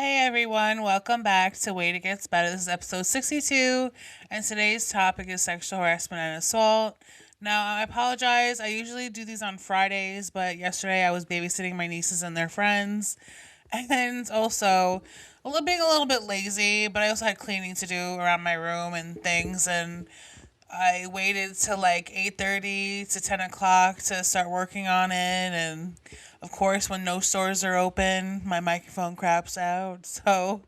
Hey everyone, welcome back to Way to Get Better. This is episode 62, and today's topic is sexual harassment and assault. Now, I apologize. I usually do these on Fridays, but yesterday I was babysitting my nieces and their friends, and also being a little bit lazy, but I also had cleaning to do around my room and things, and I waited till like 8:30 to 10 o'clock to start working on it, and of course when no stores are open my microphone craps out, so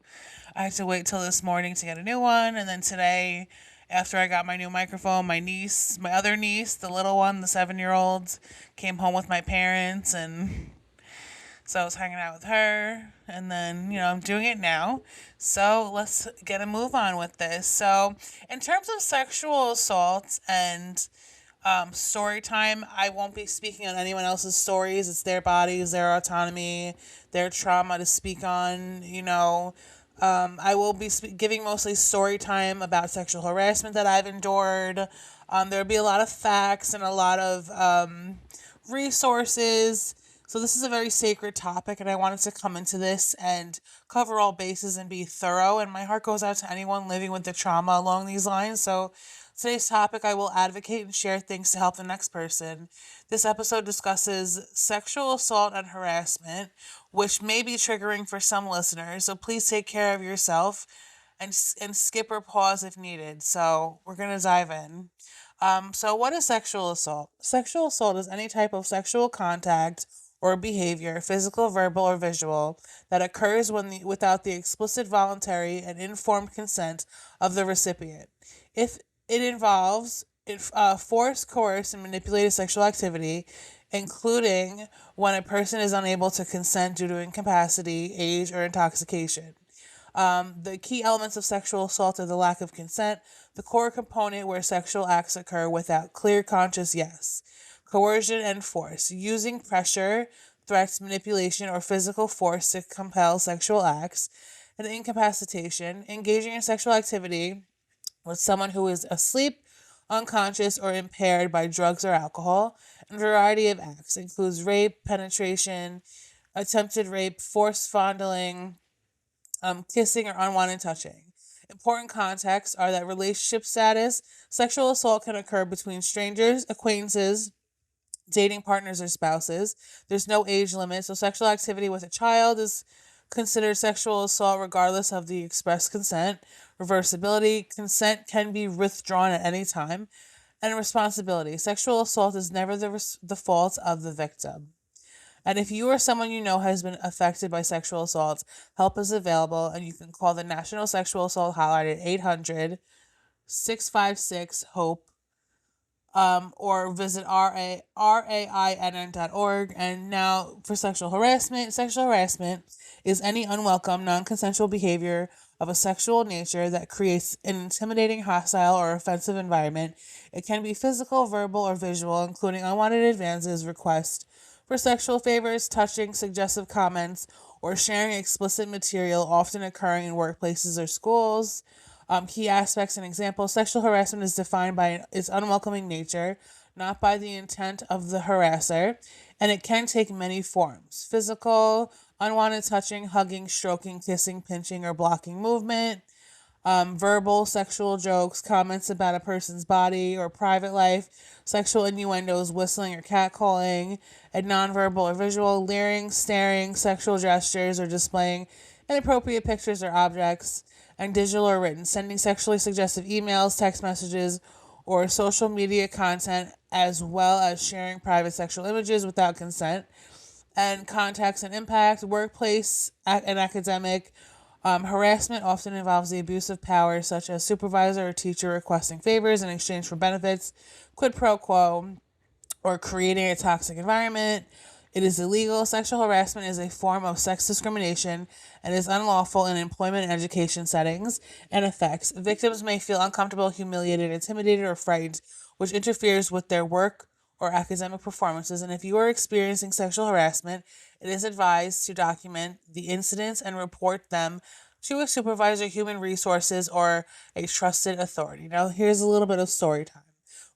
I had to wait till this morning to get a new one. And then today, after I got my new microphone, my other niece, the little one, the 7-year old, came home with my parents, and so I was hanging out with her, and then, I'm doing it now. So let's get a move on with this. So, in terms of sexual assault and story time, I won't be speaking on anyone else's stories. It's their bodies, their autonomy, their trauma to speak on, I will be giving mostly story time about sexual harassment that I've endured. There'll be a lot of facts and a lot of resources. So this is a very sacred topic, and I wanted to come into this and cover all bases and be thorough. And my heart goes out to anyone living with the trauma along these lines. So today's topic, I will advocate and share things to help the next person. This episode discusses sexual assault and harassment, which may be triggering for some listeners. So please take care of yourself and skip or pause if needed. So we're going to dive in. So what is sexual assault? Sexual assault is any type of sexual contact or behavior, physical, verbal, or visual, that occurs without the explicit, voluntary, and informed consent of the recipient. If it involves forced, coerced, and manipulated sexual activity, including when a person is unable to consent due to incapacity, age, or intoxication. The key elements of sexual assault are the lack of consent, the core component where sexual acts occur without clear conscious yes, coercion and force, using pressure, threats, manipulation, or physical force to compel sexual acts, and incapacitation, engaging in sexual activity with someone who is asleep, unconscious, or impaired by drugs or alcohol, and a variety of acts includes rape, penetration, attempted rape, forced fondling, kissing, or unwanted touching. Important contexts are that relationship status, sexual assault can occur between strangers, acquaintances, dating partners, or spouses. There's no age limit, so sexual activity with a child is considered sexual assault regardless of the express consent. Reversibility, consent can be withdrawn at any time. And responsibility, sexual assault is never the fault of the victim. And if you or someone you know has been affected by sexual assault, help is available, and you can call the National Sexual Assault Hotline at 800-656-HOPE, or visit rainn.org. And now for sexual harassment is any unwelcome, non-consensual behavior of a sexual nature that creates an intimidating, hostile, or offensive environment. It can be physical, verbal, or visual, including unwanted advances, requests for sexual favors, touching, suggestive comments, or sharing explicit material, often occurring in workplaces or schools. Key aspects and examples. Sexual harassment is defined by its unwelcoming nature, not by the intent of the harasser, and it can take many forms: physical, unwanted touching, hugging, stroking, kissing, pinching, or blocking movement; verbal, sexual jokes, comments about a person's body or private life, sexual innuendos, whistling or catcalling; and nonverbal or visual, leering, staring, sexual gestures, or displaying inappropriate pictures or objects; and digital or written, sending sexually suggestive emails, text messages, or social media content, as well as sharing private sexual images without consent. And context and impact, workplace and academic. Harassment often involves the abuse of power, such as supervisor or teacher requesting favors in exchange for benefits, quid pro quo, or creating a toxic environment. It is illegal. Sexual harassment is a form of sex discrimination and is unlawful in employment and education settings and effects. Victims may feel uncomfortable, humiliated, intimidated, or frightened, which interferes with their work or academic performances. And if you are experiencing sexual harassment, it is advised to document the incidents and report them to a supervisor, human resources, or a trusted authority. Now, here's a little bit of story time.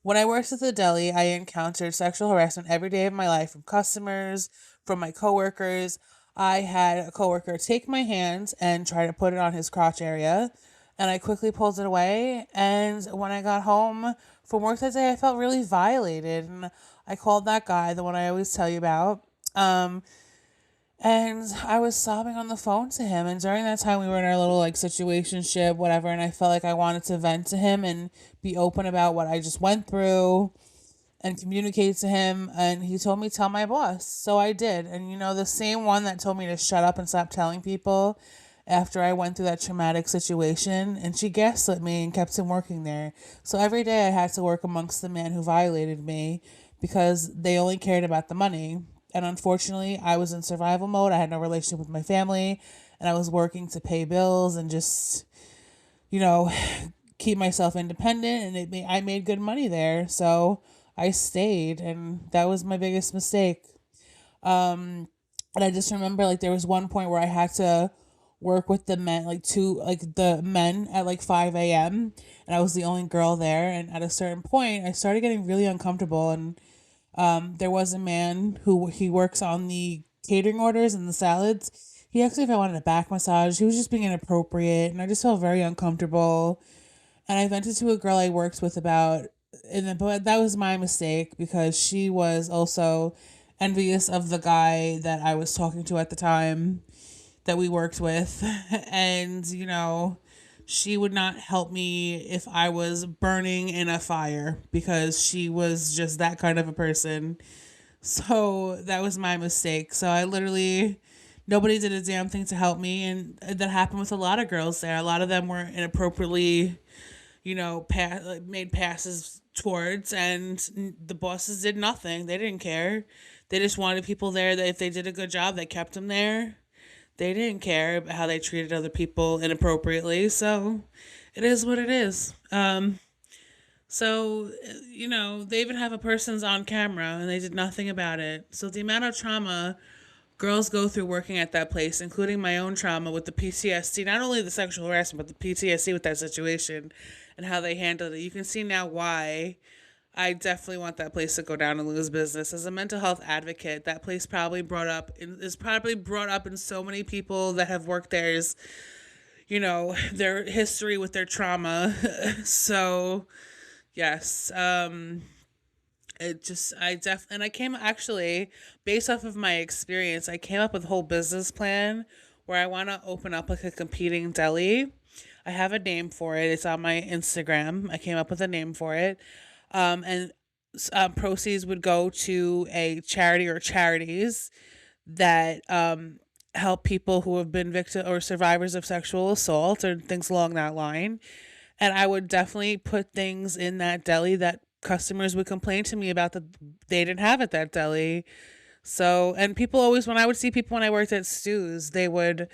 When I worked at the deli, I encountered sexual harassment every day of my life from customers, from my coworkers. I had a coworker take my hand and try to put it on his crotch area, and I quickly pulled it away. And when I got home from work that day, I felt really violated, and I called that guy, the one I always tell you about. Um, and I was sobbing on the phone to him. And during that time, we were in our little like situationship, whatever. And I felt like I wanted to vent to him and be open about what I just went through and communicate to him. And he told me, tell my boss. So I did. And the same one that told me to shut up and stop telling people after I went through that traumatic situation. And she gaslit me and kept him working there. So every day I had to work amongst the man who violated me because they only cared about the money. And unfortunately, I was in survival mode. I had no relationship with my family, and I was working to pay bills and just, you know, keep myself independent. And I made good money there, so I stayed, and that was my biggest mistake. And I just remember like there was one point where I had to work with the men, the men at like 5 a.m., and I was the only girl there. And at a certain point, I started getting really uncomfortable, and there was a man who he works on the catering orders and the salads. He asked me if I wanted a back massage. He was just being inappropriate, and I just felt very uncomfortable. And I vented to a girl I worked with about, but that was my mistake because she was also envious of the guy that I was talking to at the time that we worked with, and she would not help me if I was burning in a fire because she was just that kind of a person. So that was my mistake. So I literally, nobody did a damn thing to help me. And that happened with a lot of girls there. A lot of them were inappropriately, made passes towards, and the bosses did nothing. They didn't care. They just wanted people there that if they did a good job, they kept them there. They didn't care about how they treated other people inappropriately. So it is what it is. They even have a person's on camera and they did nothing about it. So the amount of trauma girls go through working at that place, including my own trauma with the PTSD, not only the sexual harassment, but the PTSD with that situation and how they handled it. You can see now why I definitely want that place to go down and lose business. As a mental health advocate, that place is probably brought up in so many people that have worked there is, their history with their trauma. So, yes, and I came actually, based off of my experience, I came up with a whole business plan where I want to open up like a competing deli. I have a name for it. It's on my Instagram. I came up with a name for it. And proceeds would go to a charity or charities that help people who have been victims or survivors of sexual assault or things along that line. And I would definitely put things in that deli that customers would complain to me about that they didn't have at that deli. So, and people always, when I would see people when I worked at Stu's, they would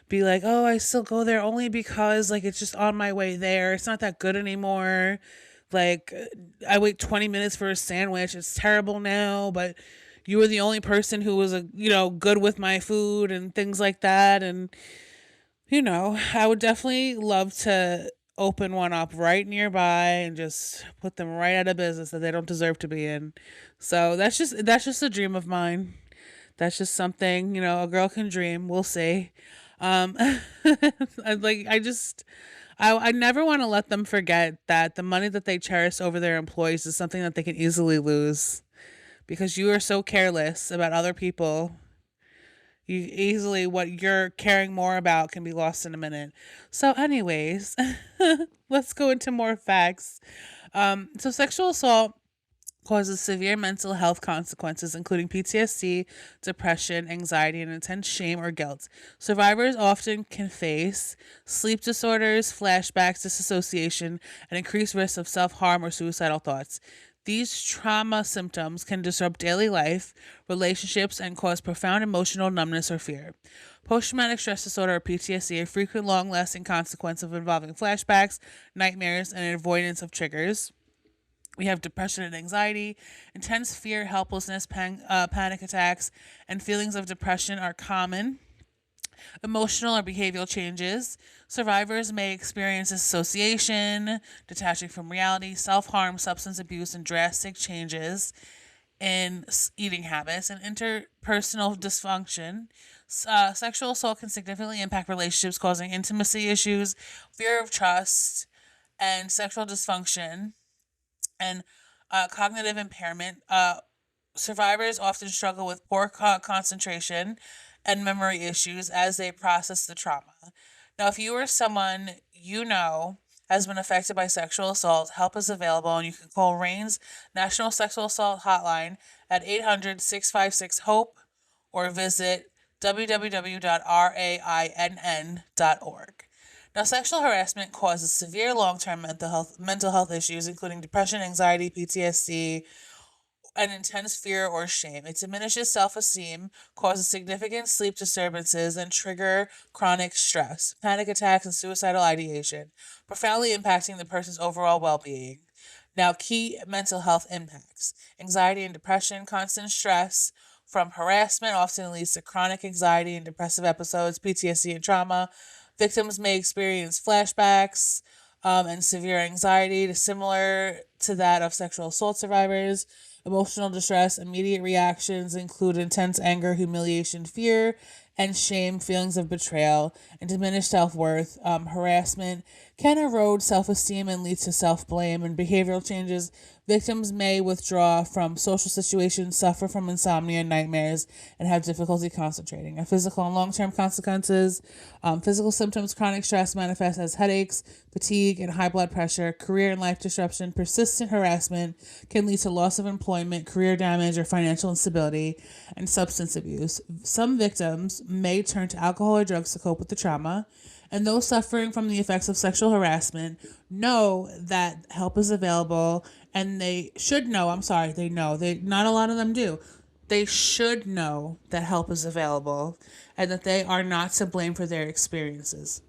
be like, oh, I still go there only because like it's just on my way there. It's not that good anymore. Like, I wait 20 minutes for a sandwich. It's terrible now, but you were the only person who was, good with my food and things like that. And, I would definitely love to open one up right nearby and just put them right out of business that they don't deserve to be in. So that's just a dream of mine. That's just something, a girl can dream. We'll see. Um, I never want to let them forget that the money that they cherish over their employees is something that they can easily lose because you are so careless about other people. What you're caring more about can be lost in a minute. So, anyways, let's go into more facts. So sexual assault causes severe mental health consequences, including PTSD, depression, anxiety, and intense shame or guilt. Survivors often can face sleep disorders, flashbacks, disassociation, and increased risk of self harm or suicidal thoughts. These trauma symptoms can disrupt daily life, relationships, and cause profound emotional numbness or fear. Post traumatic stress disorder or PTSD, a frequent long lasting consequence of involving flashbacks, nightmares, and avoidance of triggers. We have depression and anxiety. Intense fear, helplessness, panic attacks, and feelings of depression are common. Emotional or behavioral changes. Survivors may experience dissociation, detaching from reality, self harm, substance abuse, and drastic changes in eating habits and interpersonal dysfunction. Sexual assault can significantly impact relationships, causing intimacy issues, fear of trust, and sexual dysfunction, and cognitive impairment. Survivors often struggle with poor concentration and memory issues as they process the trauma. Now, if you or someone you know has been affected by sexual assault, help is available, and you can call RAIN's National Sexual Assault Hotline at 800-656-HOPE or visit www.rainn.org. Now, sexual harassment causes severe long-term mental health issues, including depression, anxiety, PTSD, an intense fear or shame. It diminishes self esteem, causes significant sleep disturbances, and trigger chronic stress, panic attacks, and suicidal ideation, profoundly impacting the person's overall well being. Now, key mental health impacts: anxiety and depression, constant stress from harassment often leads to chronic anxiety and depressive episodes, PTSD, and trauma. Victims may experience flashbacks and severe anxiety, similar to that of sexual assault survivors. Emotional distress, immediate reactions include intense anger, humiliation, fear, and shame, feelings of betrayal, and diminished self worth. Harassment can erode self esteem and lead to self blame and behavioral changes. Victims may withdraw from social situations, suffer from insomnia and nightmares, and have difficulty concentrating. Physical and long term consequences: physical symptoms, chronic stress manifests as headaches, fatigue, and high blood pressure. Career and life disruption: persistent harassment can lead to loss of employment, career damage, or financial instability. And substance abuse: some victims may turn to alcohol or drugs to cope with the trauma. And those suffering from the effects of sexual harassment know that help is available, and they should know. Not a lot of them do. They should know that help is available and that they are not to blame for their experiences.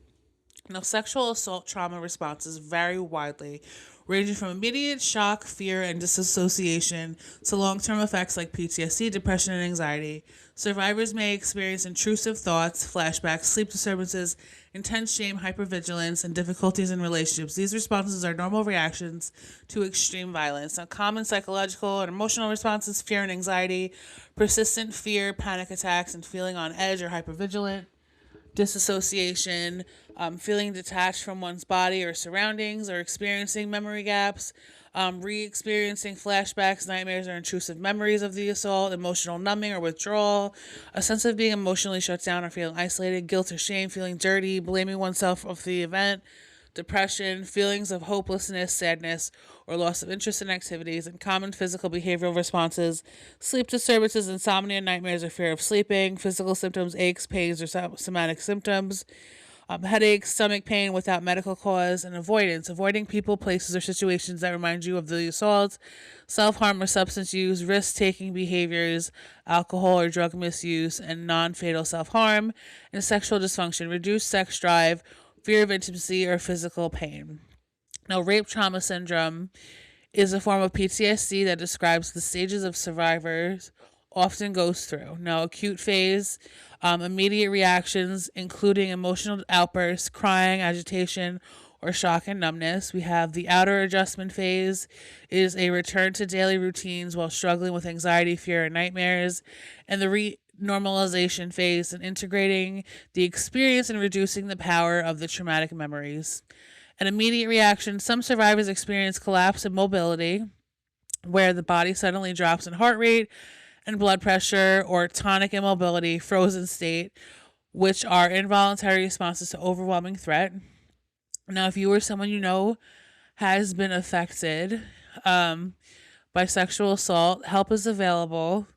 Now, sexual assault trauma responses vary widely, ranging from immediate shock, fear, and disassociation to long term effects like PTSD, depression, and anxiety. Survivors may experience intrusive thoughts, flashbacks, sleep disturbances, intense shame, hypervigilance, and difficulties in relationships. These responses are normal reactions to extreme violence. Now, common psychological and emotional responses: fear and anxiety, persistent fear, panic attacks, and feeling on edge or hypervigilant. Disassociation, feeling detached from one's body or surroundings, or experiencing memory gaps, re-experiencing flashbacks, nightmares, or intrusive memories of the assault. Emotional numbing or withdrawal, a sense of being emotionally shut down or feeling isolated. Guilt or shame, feeling dirty, blaming oneself of the event. Depression, feelings of hopelessness, sadness, or loss of interest in activities. And common physical behavioral responses: sleep disturbances, insomnia, nightmares, or fear of sleeping. Physical symptoms: aches, pains, or somatic symptoms. Headaches, stomach pain without medical cause. And avoidance: avoiding people, places, or situations that remind you of the assault. Self-harm or substance use, risk-taking behaviors, alcohol or drug misuse, and non-fatal self-harm. And sexual dysfunction: reduced sex drive, fear of intimacy, or physical pain. Now, rape trauma syndrome is a form of PTSD that describes the stages of survivors often goes through. Now, acute phase, immediate reactions, including emotional outbursts, crying, agitation, or shock and numbness. We have the outer adjustment phase, is a return to daily routines while struggling with anxiety, fear, and nightmares. And the normalization phase, and integrating the experience and reducing the power of the traumatic memories. An immediate reaction: some survivors experience collapse in mobility, where the body suddenly drops in heart rate and blood pressure, or tonic immobility, frozen state, which are involuntary responses to overwhelming threat. Now, if you or someone you know has been affected by sexual assault, help is available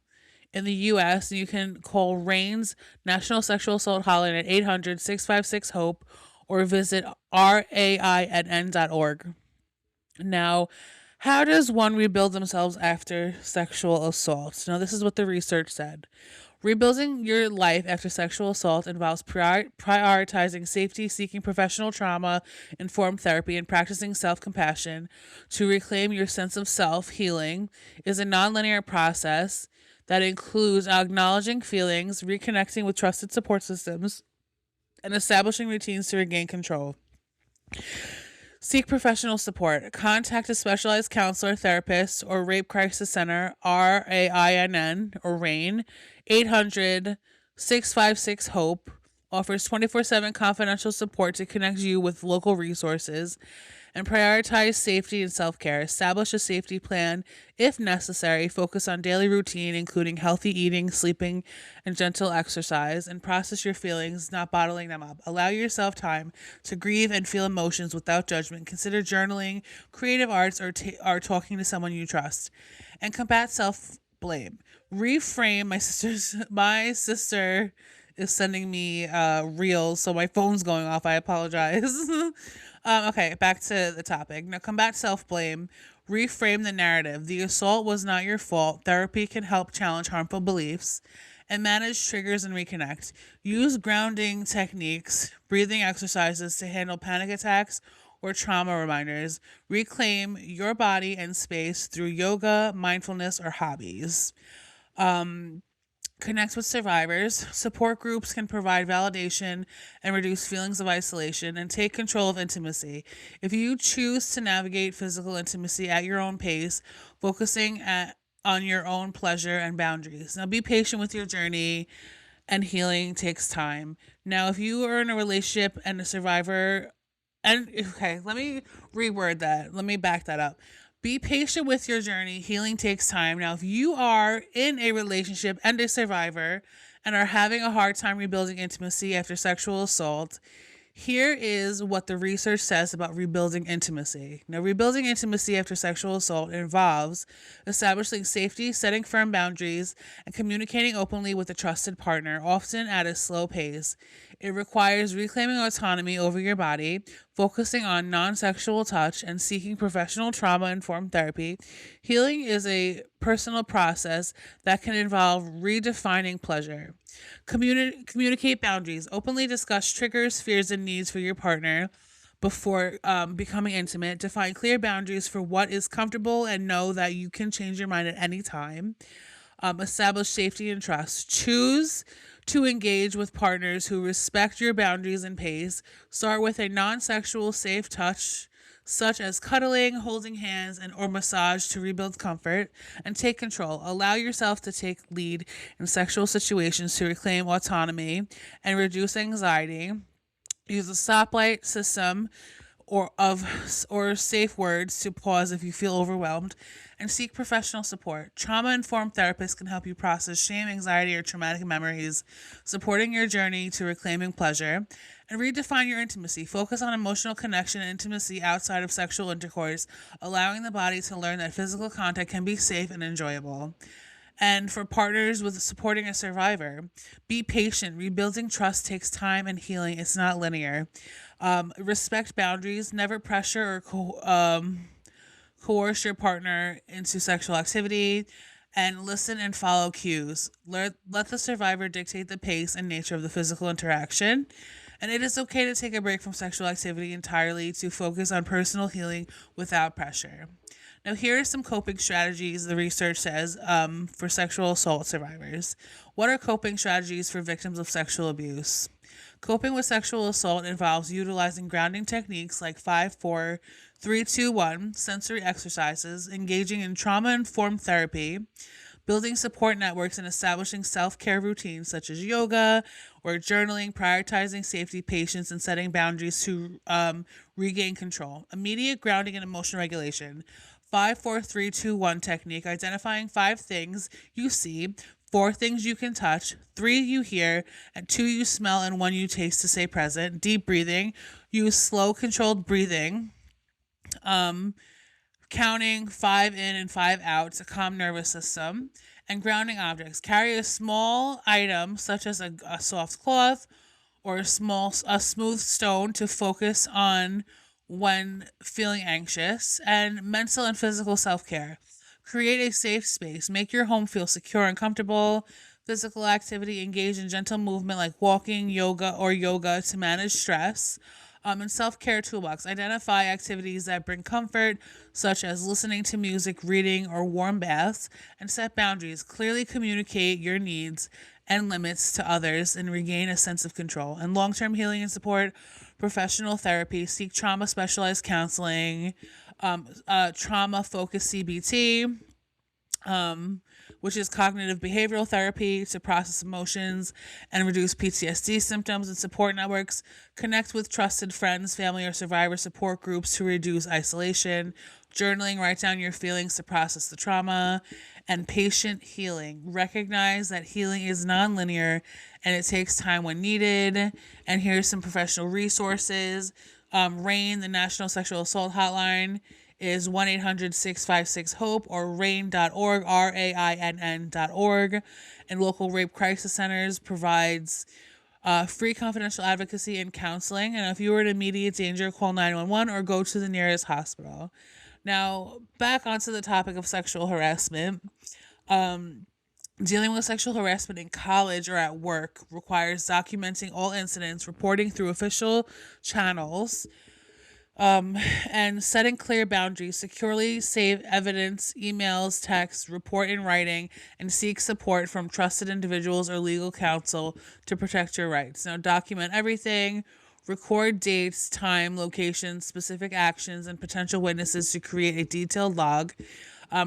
in the U.S. You can call RAIN's National Sexual Assault Hotline at 800-656-HOPE or visit rainn.org. Now, how does one rebuild themselves after sexual assault? Now, this is what the research said. Rebuilding your life after sexual assault involves prioritizing safety, seeking professional trauma-informed therapy, and practicing self-compassion. To reclaim your sense of self, healing is a nonlinear process that includes acknowledging feelings, reconnecting with trusted support systems, and establishing routines to regain control. Seek professional support. Contact a specialized counselor, therapist, or rape crisis center, RAINN, or RAIN, 800 656 Hope offers 24/7 confidential support to connect you with local resources and prioritize safety and self-care. Establish a safety plan if necessary. Focus on daily routine, including healthy eating, sleeping, and gentle exercise, and process your feelings, not bottling them up. Allow yourself time to grieve and feel emotions without judgment. Consider journaling, creative arts, or talking to someone you trust. And combat self-blame. Reframe my sister is sending me reels, so my phone's going off. I apologize. Okay, back to the topic. Now, combat self blame. Reframe the narrative. The assault was not your fault. Therapy can help challenge harmful beliefs and manage triggers and reconnect. Use grounding techniques, breathing exercises to handle panic attacks or trauma reminders. Reclaim your body and space through yoga, mindfulness, or hobbies. Connect with survivors. Support groups can provide validation and reduce feelings of isolation and take control of intimacy. If you choose to navigate physical intimacy at your own pace, focusing on your own pleasure and boundaries. Now, be patient with your journey, and healing takes time. Now, if you are in a relationship and a survivor, and okay, let me reword that. Let me back that up. Be patient with your journey. Healing takes time. Now, if you are in a relationship and a survivor and are having a hard time rebuilding intimacy after sexual assault, here is what the research says about rebuilding intimacy. Now, rebuilding intimacy after sexual assault involves establishing safety, setting firm boundaries, and communicating openly with a trusted partner, often at a slow pace. It requires reclaiming autonomy over your body, focusing on non sexual touch, and seeking professional trauma informed therapy. Healing is a personal process that can involve redefining pleasure. Communicate boundaries. Openly discuss triggers, fears, and needs for your partner before becoming intimate. Define clear boundaries for what is comfortable and know that you can change your mind at any time. Establish safety and trust. Choose to engage with partners who respect your boundaries and pace. Start with a non sexual safe touch, such as cuddling, holding hands, and or massage to rebuild comfort, and take control. Allow yourself to take lead in sexual situations to reclaim autonomy and reduce anxiety. Use a stoplight system or safe words to pause if you feel overwhelmed, and seek professional support. Trauma informed therapists can help you process shame, anxiety, or traumatic memories, supporting your journey to reclaiming pleasure. And redefine your intimacy. Focus on emotional connection and intimacy outside of sexual intercourse, allowing the body to learn that physical contact can be safe and enjoyable. And for partners with supporting a survivor, be patient. Rebuilding trust takes time and healing. It's not linear. Respect boundaries. Never pressure or coerce your partner into sexual activity. And listen and follow cues. Let the survivor dictate the pace and nature of the physical interaction. And it is okay to take a break from sexual activity entirely to focus on personal healing without pressure. Now, here are some coping strategies the research says for sexual assault survivors. What are coping strategies for victims of sexual abuse? Coping with sexual assault involves utilizing grounding techniques like 5, 4, 3, 2, 1, sensory exercises, engaging in trauma informed therapy, building support networks, and establishing self care routines such as yoga or journaling, prioritizing safety, patience, and setting boundaries to regain control. Immediate grounding and emotional regulation. 5, 4, 3, 2, 1 technique, identifying 5 things you see, 4 things you can touch, 3 you hear, and 2 you smell, and 1 you taste to stay present. Deep breathing. Use slow, controlled breathing. Counting 5 in and 5 out to calm nervous system. And grounding objects. Carry a small item such as a soft cloth or a smooth stone to focus on when feeling anxious. And mental and physical self-care. Create a safe space. Make your home feel secure and comfortable. Physical activity. Engage in gentle movement like walking, yoga to manage stress. And self-care toolbox. Identify activities that bring comfort, such as listening to music, reading, or warm baths, and set boundaries. Clearly communicate your needs and limits to others and regain a sense of control. And long-term healing and support, professional therapy. Seek trauma-specialized counseling, trauma-focused CBT, which is cognitive behavioral therapy to process emotions and reduce PTSD symptoms, and support networks. Connect with trusted friends, family, or survivor support groups to reduce isolation. Journaling, write down your feelings to process the trauma. And patient healing. Recognize that healing is nonlinear and it takes time when needed. And here's some professional resources. RAINN, the National Sexual Assault Hotline, is 1-800-656-HOPE, or rainn.org, RAINN.org. And local rape crisis centers provides free confidential advocacy and counseling. And if you are in immediate danger, call 911 or go to the nearest hospital. Now, back onto the topic of sexual harassment. Dealing with sexual harassment in college or at work requires documenting all incidents, reporting through official channels, and setting clear boundaries. Securely save evidence, emails, texts, report in writing, and seek support from trusted individuals or legal counsel to protect your rights. Now, document everything. Record dates, time, location, specific actions, and potential witnesses to create a detailed log.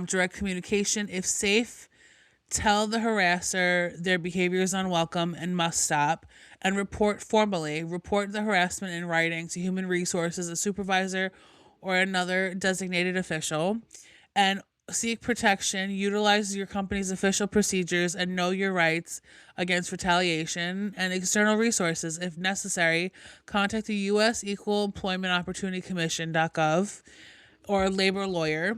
Direct communication, if safe. Tell the harasser their behavior is unwelcome and must stop, and report formally. Report the harassment in writing to human resources, a supervisor, or another designated official. And seek protection. Utilize your company's official procedures and know your rights against retaliation. And external resources, if necessary. Contact the U.S. Equal Employment Opportunity Commission.gov or a labor lawyer.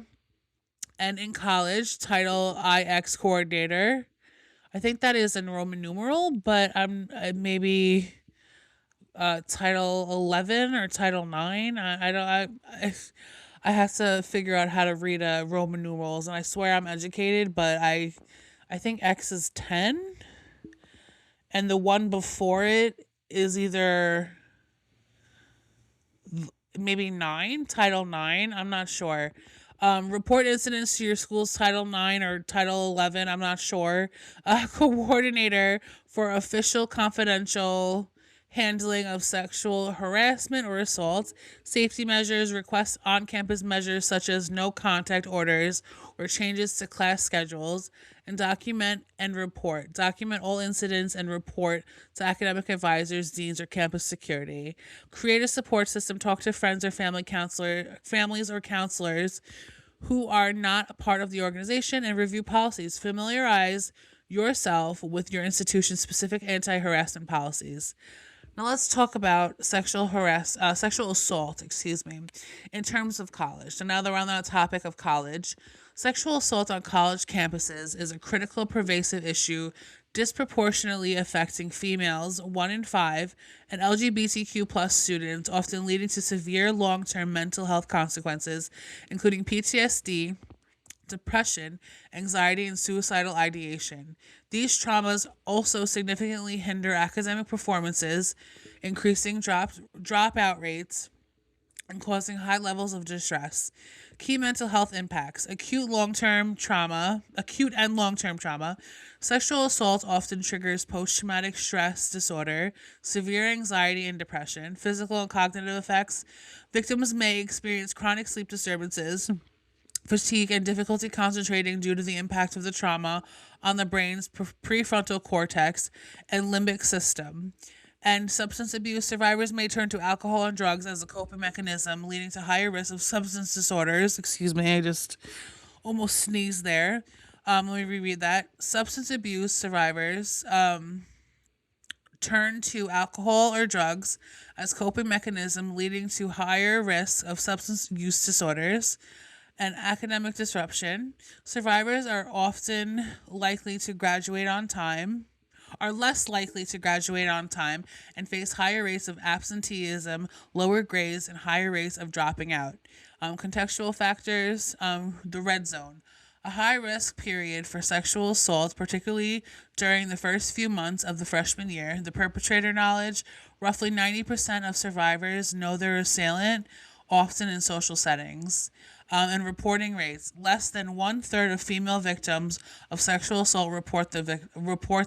And in college, Title IX coordinator. I think that is in Roman numeral, but I'm maybe Title 11 or Title 9. I don't. I have to figure out how to read Roman numerals, and I swear I'm educated, but I think X is 10, and the one before it is either maybe 9, Title 9. I'm not sure. Report incidents to your school's Title 9 or Title 11. I'm not sure. Coordinator for official confidential handling of sexual harassment or assault, safety measures, request on-campus measures such as no contact orders or changes to class schedules, and document and report. Document all incidents and report to academic advisors, deans, or campus security. Create a support system. Talk to friends or families or counselors who are not a part of the organization, and review policies. Familiarize yourself with your institution's specific anti-harassment policies. Now let's talk about sexual assault, in terms of college. So now that we're on the topic of college, sexual assault on college campuses is a critical, pervasive issue disproportionately affecting females, 1 in 5, and LGBTQ plus students, often leading to severe long-term mental health consequences, including PTSD, depression, anxiety, and suicidal ideation. These traumas also significantly hinder academic performances, increasing dropout rates, and causing high levels of distress. Key mental health impacts: acute and long-term trauma. Sexual assault often triggers post-traumatic stress disorder, severe anxiety and depression. Physical and cognitive effects: victims may experience chronic sleep disturbances, fatigue, and difficulty concentrating due to the impact of the trauma on the brain's prefrontal cortex and limbic system. And substance abuse: survivors may turn to alcohol and drugs as a coping mechanism, leading to higher risk of substance disorders. Excuse me, I just almost sneezed there. Let me reread that. Substance abuse survivors turn to alcohol or drugs as coping mechanism, leading to higher risks of substance use disorders. And academic disruption: survivors are often likely to graduate on time, are less likely to graduate on time, and face higher rates of absenteeism, lower grades, and higher rates of dropping out. Contextual factors: the red zone. A high-risk period for sexual assault, particularly during the first few months of the freshman year. The perpetrator knowledge: roughly 90% of survivors know their assailant, often in social settings. And reporting rates: less than 1/3 of female victims of sexual assault report the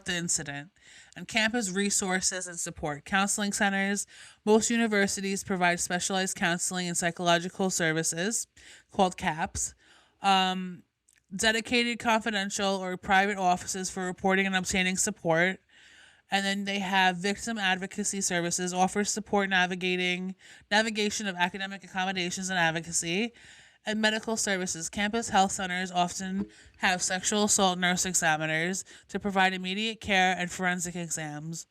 incident. And campus resources and support: counseling centers. Most universities provide specialized counseling and psychological services called CAPS. dedicated confidential or private offices for reporting and obtaining support. And then they have victim advocacy services, offers support navigation of academic accommodations and advocacy, and medical services. Campus health centers often have sexual assault nurse examiners to provide immediate care and forensic exams.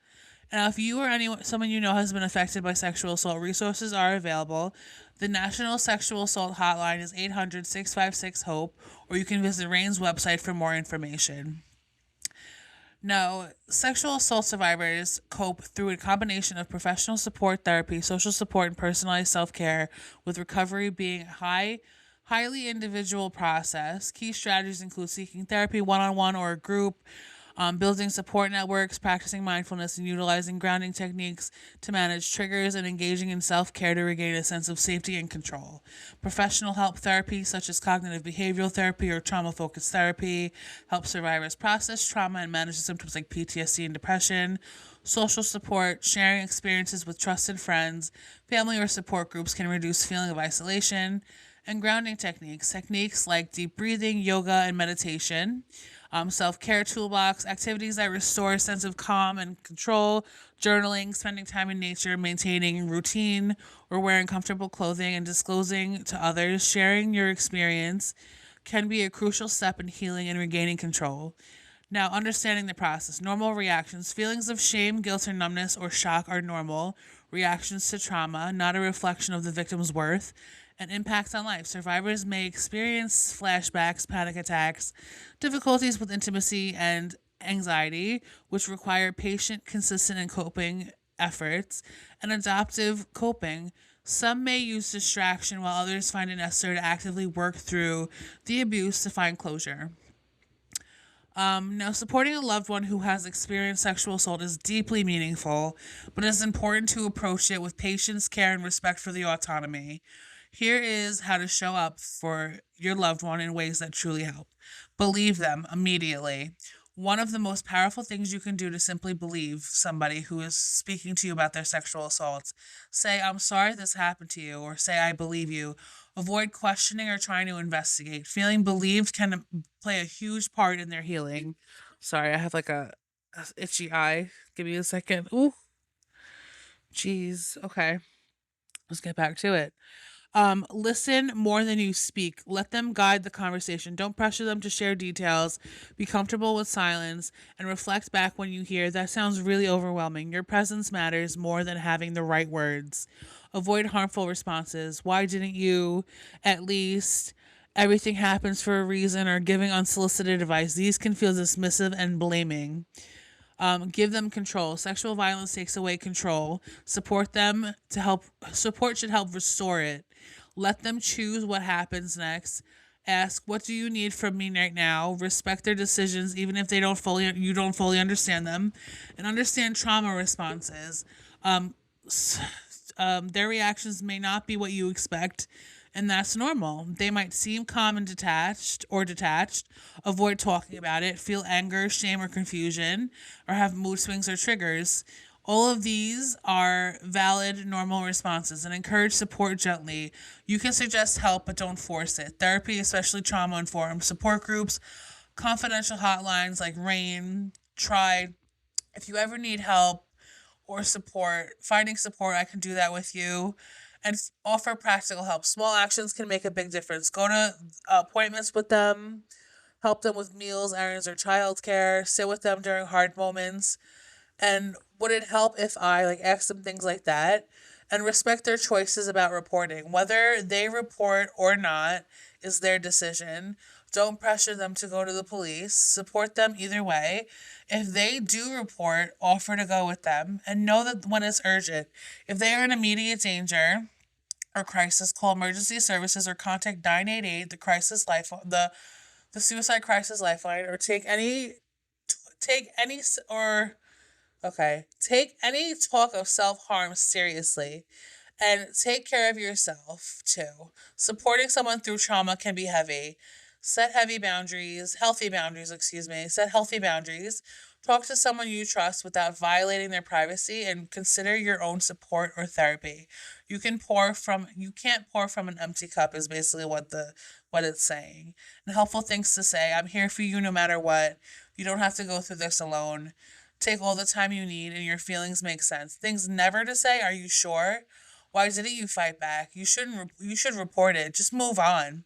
Now, if you or anyone, someone you know has been affected by sexual assault, resources are available. The National Sexual Assault Hotline is 800-656-HOPE, or you can visit RAIN's website for more information. Now, sexual assault survivors cope through a combination of professional support, therapy, social support, and personalized self care, with recovery being a highly individual process. Key strategies include seeking therapy one on one or a group, building support networks, practicing mindfulness, and utilizing grounding techniques to manage triggers, and engaging in self care to regain a sense of safety and control. Professional help therapy, such as cognitive behavioral therapy or trauma focused therapy, helps survivors process trauma and manage the symptoms like PTSD and depression. Social support, sharing experiences with trusted friends, family, or support groups can reduce feeling of isolation. And grounding techniques like deep breathing, yoga, and meditation. Self care toolbox, activities that restore a sense of calm and control, journaling, spending time in nature, maintaining routine, or wearing comfortable clothing and disclosing to others, sharing your experience can be a crucial step in healing and regaining control. Now, understanding the process. Normal reactions. Feelings of shame, guilt, or numbness or shock are normal reactions to trauma, not a reflection of the victim's worth. And impacts on life. Survivors may experience flashbacks, panic attacks, difficulties with intimacy, and anxiety, which require patient, consistent, and coping efforts. And adaptive coping. Some may use distraction while others find it necessary to actively work through the abuse to find closure. Now, supporting a loved one who has experienced sexual assault is deeply meaningful, but it is important to approach it with patience, care, and respect for the autonomy. Here is how to show up for your loved one in ways that truly help. Believe them immediately. One of the most powerful things you can do to simply believe somebody who is speaking to you about their sexual assaults. Say, I'm sorry this happened to you, or say, I believe you. Avoid questioning or trying to investigate. Feeling believed can play a huge part in their healing. Sorry, I have like a itchy eye. Give me a second. Ooh, jeez. Okay, let's get back to it. Listen more than you speak. Let them guide the conversation. Don't pressure them to share details. Be comfortable with silence and reflect back when you hear that sounds really overwhelming. Your presence matters more than having the right words. Avoid harmful responses. Why didn't you? At least everything happens for a reason, or giving unsolicited advice. These can feel dismissive and blaming. Give them control. Sexual violence takes away control. Support should help restore it. Let them choose what happens next. Ask, what do you need from me right now? Respect their decisions, even if you don't fully understand them, and understand trauma responses. Um, their reactions may not be what you expect, and that's normal. They might seem calm and detached. Avoid talking about it, feel anger, shame, or confusion, or have mood swings or triggers. All of these are valid, normal responses, and encourage support gently. You can suggest help, but don't force it. Therapy, especially trauma informed, support groups, confidential hotlines like RAIN, Try. If you ever need help or finding support, I can do that with you. And offer practical help. Small actions can make a big difference. Go to appointments with them, help them with meals, errands, or childcare, sit with them during hard moments. And would it help if I ask them things like that? And respect their choices about reporting. Whether they report or not is their decision. Don't pressure them to go to the police. Support them either way. If they do report, offer to go with them and know that when it's urgent. If they are in immediate danger or crisis, call emergency services or contact 988, the suicide crisis lifeline, or take any or take any talk of self-harm seriously, and take care of yourself too. Supporting someone through trauma can be heavy. Set healthy boundaries, excuse me. Set healthy boundaries. Talk to someone you trust without violating their privacy and consider your own support or therapy. You can't pour from an empty cup is basically what it's saying. And helpful things to say, I'm here for you no matter what. You don't have to go through this alone. Take all the time you need and your feelings make sense. Things never to say, are you sure? Why didn't you fight back? You should report it. Just move on.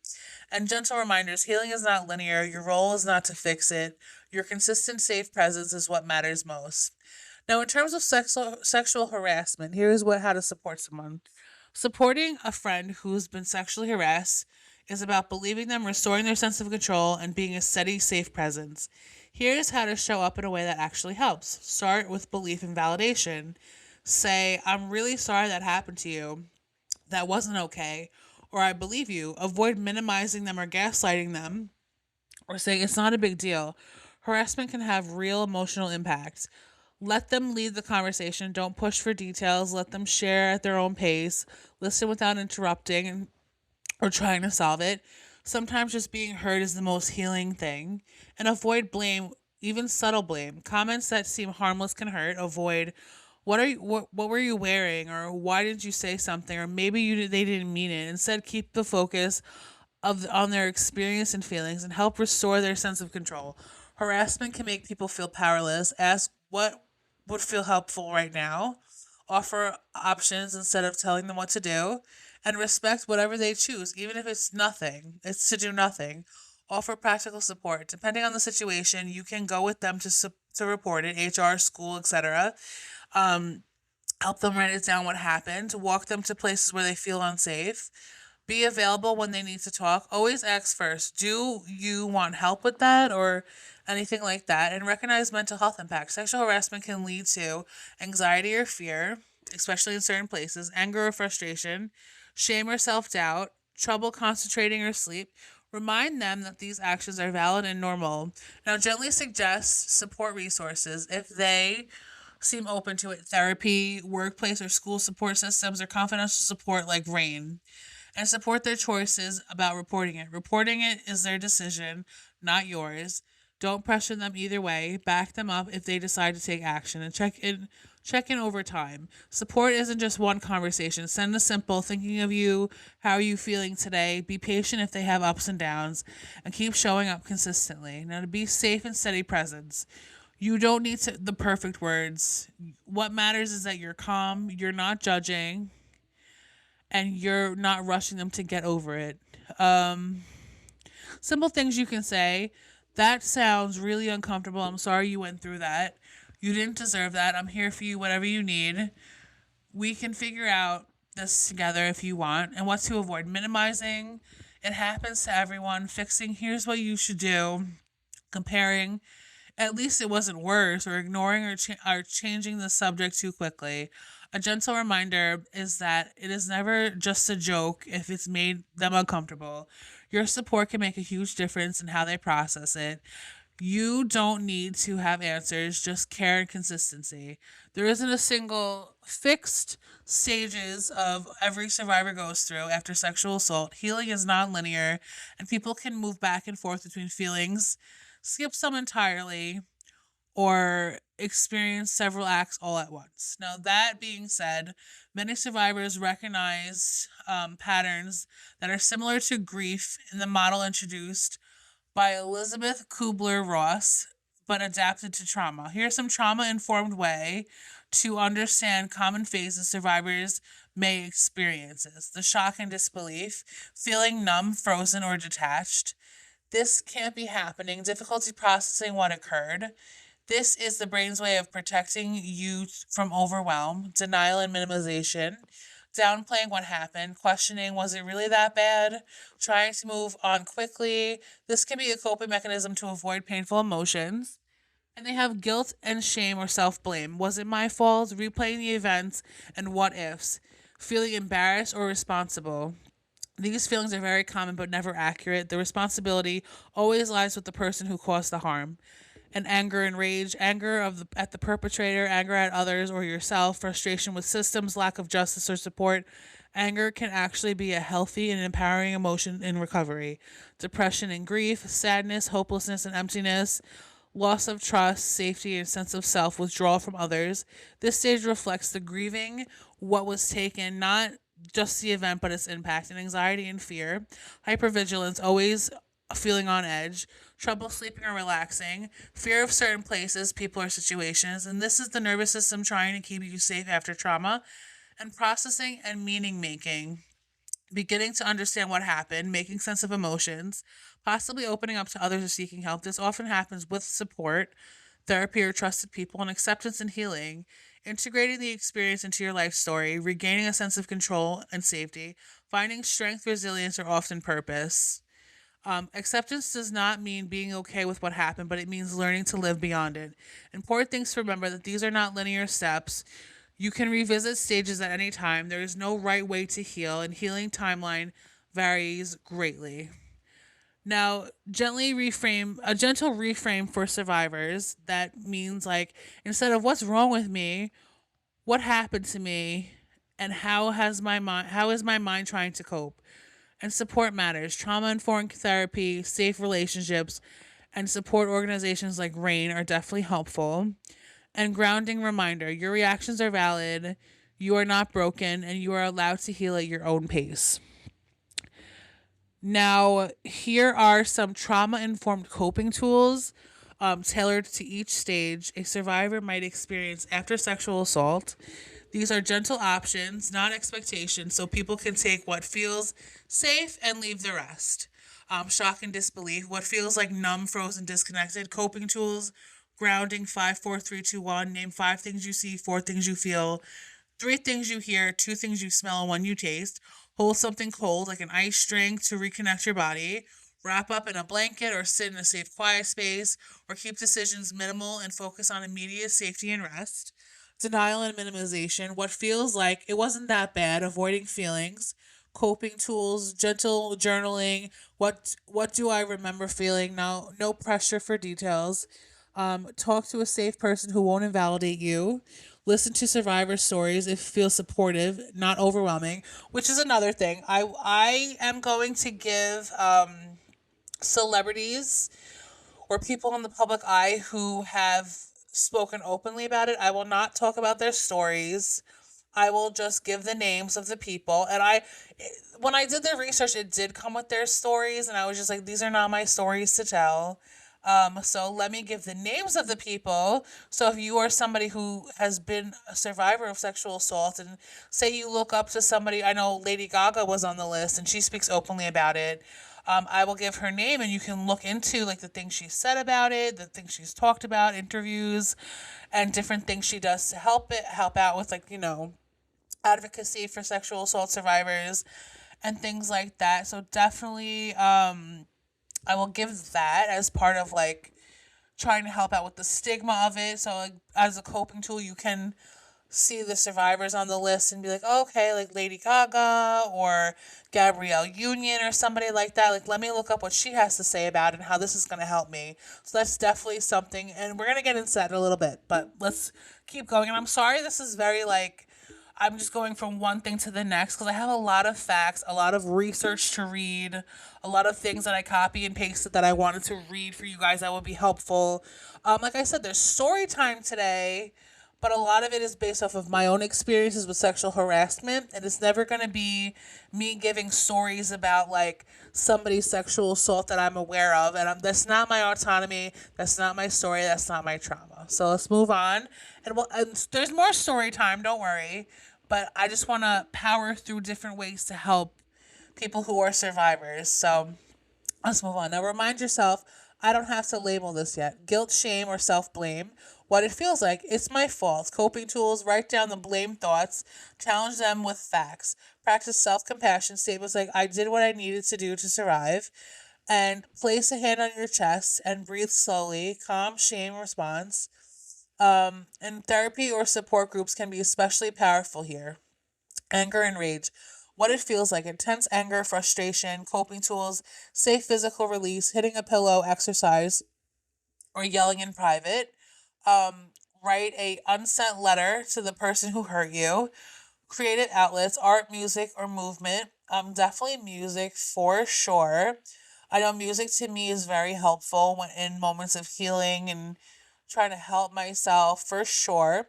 And gentle reminders, healing is not linear. Your role is not to fix it. Your consistent, safe presence is what matters most. Now, in terms of sexual harassment, here's how to support someone. Supporting a friend who's been sexually harassed is about believing them, restoring their sense of control, and being a steady, safe presence. Here's how to show up in a way that actually helps. Start with belief and validation. Say, I'm really sorry that happened to you. That wasn't okay. Or I believe you. Avoid minimizing them or gaslighting them or saying it's not a big deal. Harassment can have real emotional impact. Let them lead the conversation. Don't push for details. Let them share at their own pace. Listen without interrupting or trying to solve it. Sometimes just being heard is the most healing thing. And avoid blame, even subtle blame. Comments that seem harmless can hurt. Avoid what were you wearing or why did you say something or maybe they didn't mean it. Instead, keep the focus on their experience and feelings and help restore their sense of control. Harassment can make people feel powerless. Ask what would feel helpful right now. Offer options instead of telling them what to do. And respect whatever they choose, even if it's nothing. It's to do nothing. Offer practical support. Depending on the situation, you can go with them to report it, HR, school, etc. Um, Help them write it down what happened. Walk them to places where they feel unsafe. Be available when they need to talk. Always ask first, do you want help with that or anything like that? And recognize mental health impacts. Sexual harassment can lead to anxiety or fear, especially in certain places, anger or frustration, shame or self doubt, trouble concentrating or sleep. Remind them that these actions are valid and normal. Now, gently suggest support resources if they seem open to it. Therapy, workplace, or school support systems, or confidential support like RAIN, and support their choices about reporting it. Reporting it is their decision, not yours. Don't pressure them either way. Back them up if they decide to take action and check in over time. Support isn't just one conversation. Send a simple thinking of you, how are you feeling today? Be patient if they have ups and downs and keep showing up consistently. Now to be safe and steady presence. You don't need the perfect words. What matters is that you're calm, you're not judging, and you're not rushing them to get over it. Um, Simple things you can say. That sounds really uncomfortable. I'm sorry you went through that. You didn't deserve that. I'm here for you, whatever you need. We can figure out this together if you want. And what to avoid minimizing. It happens to everyone. Fixing, here's what you should do. Comparing, at least it wasn't worse, or ignoring or changing the subject too quickly. A gentle reminder is that it is never just a joke if it's made them uncomfortable. Your support can make a huge difference in how they process it. You don't need to have answers, just care and consistency. There isn't a single fixed stages of every survivor goes through after sexual assault. Healing is non-linear and people can move back and forth between feelings, skip some entirely, or experience several acts all at once. Now, that being said, many survivors recognize patterns that are similar to grief in the model introduced by Elizabeth Kubler-Ross, but adapted to trauma. Here's some trauma-informed way to understand common phases survivors may experience: the shock and disbelief, feeling numb, frozen, or detached. This can't be happening. Difficulty processing what occurred. This is the brain's way of protecting you from overwhelm, denial, and minimization. Downplaying what happened, questioning, was it really that bad? Trying to move on quickly. This can be a coping mechanism to avoid painful emotions. And they have guilt and shame or self blame. Was it my fault? Replaying the events and what ifs. Feeling embarrassed or responsible. These feelings are very common but never accurate. The responsibility always lies with the person who caused the harm. And anger and rage, anger at the perpetrator, anger at others or yourself, frustration with systems, lack of justice or support. Anger can actually be a healthy and empowering emotion in recovery. Depression and grief, sadness, hopelessness, and emptiness. loss of trust, safety, and sense of self, withdrawal from others. This stage reflects the grieving, what was taken, not just the event, but its impact, and anxiety and fear, hypervigilance, always feeling on edge, trouble sleeping or relaxing, fear of certain places, people, or situations. And this is the nervous system trying to keep you safe after trauma, and processing and meaning making, beginning to understand what happened, making sense of emotions, possibly opening up to others or seeking help. This often happens with support, therapy, or trusted people, and acceptance and healing, integrating the experience into your life story, regaining a sense of control and safety, finding strength, resilience, or often purpose. Acceptance does not mean being okay with what happened, but it means learning to live beyond it. Important things to remember that these are not linear steps. You can revisit stages at any time. There is no right way to heal, and healing timeline varies greatly. Now, a gentle reframe for survivors. That means like instead of what's wrong with me, what happened to me, and how is my mind trying to cope? And support matters. Trauma informed therapy, safe relationships, and support organizations like RAIN are definitely helpful. And grounding reminder, your reactions are valid, you are not broken, and you are allowed to heal at your own pace. Now, here are some trauma informed coping tools tailored to each stage a survivor might experience after sexual assault. These are gentle options, not expectations, so people can take what feels safe and leave the rest. Shock and disbelief, what feels like numb, frozen, disconnected. Coping tools, grounding, 5, 4, 3, 2, 1. Name 5 things you see, 4 things you feel, 3 things you hear, 2 things you smell, and 1 you taste. Hold something cold, like an ice drink, to reconnect your body. Wrap up in a blanket or sit in a safe, quiet space, or keep decisions minimal and focus on immediate safety and rest. Denial and minimization, what feels like it wasn't that bad, avoiding feelings. Coping tools, gentle journaling. What do I remember feeling? No pressure for details. Talk to a safe person who won't invalidate you. Listen to survivor stories if feel supportive, not overwhelming, which is another thing. I am going to give celebrities or people in the public eye who have spoken openly about it. I will not talk about their stories. I will just give the names of the people. And when I did the research, it did come with their stories, and I was just like, these are not my stories to tell. So let me give the names of the people. So if you are somebody who has been a survivor of sexual assault, and say you look up to somebody, I know Lady Gaga was on the list, and she speaks openly about it. I will give her name, and you can look into like the things she said about it, the things she's talked about, interviews, and different things she does to help out with like advocacy for sexual assault survivors and things like that. So definitely, I will give that as part of like trying to help out with the stigma of it. So like, as a coping tool, you can see the survivors on the list and be like, oh, okay, like Lady Gaga or Gabrielle Union or somebody like that. Like, let me look up what she has to say about it and how this is going to help me. So that's definitely something. And we're going to get into that in a little bit, but let's keep going. And I'm sorry, this is very like, I'm just going from one thing to the next because I have a lot of facts, a lot of research to read, a lot of things that I copy and pasted that I wanted to read for you guys that would be helpful. Like I said, there's story time today, but a lot of it is based off of my own experiences with sexual harassment, and it's never going to be me giving stories about like somebody's sexual assault that I'm aware of, and that's not my autonomy, that's not my story, that's not my trauma. So let's move on, and there's more story time, don't worry, but I just want to power through different ways to help people who are survivors. So let's move on. Now, remind yourself I don't have to label this yet. Guilt, shame, or self blame. What it feels like, it's my fault. Coping tools, write down the blame thoughts, challenge them with facts. Practice self compassion statements like, I did what I needed to do to survive. And place a hand on your chest and breathe slowly. Calm shame response. And therapy or support groups can be especially powerful here. Anger and rage. What it feels like, intense anger, frustration, coping tools, safe physical release, hitting a pillow, exercise, or yelling in private. Write a unsent letter to the person who hurt you. Creative outlets, art, music, or movement. Definitely music for sure. I know music to me is very helpful when in moments of healing and trying to help myself for sure.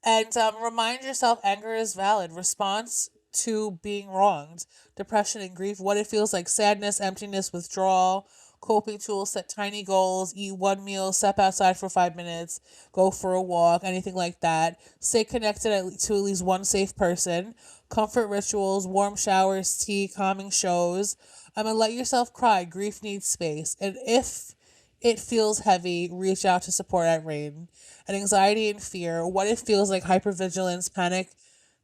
And remind yourself anger is valid. Response to being wronged, depression and grief, what it feels like, sadness, emptiness, withdrawal, coping tools, set tiny goals, eat one meal, step outside for 5 minutes, go for a walk, anything like that. Stay connected to at least one safe person. Comfort rituals, warm showers, tea, calming shows. Let yourself cry. Grief needs space. And if it feels heavy, reach out to support at Rain. And anxiety and fear, what it feels like, hypervigilance, panic,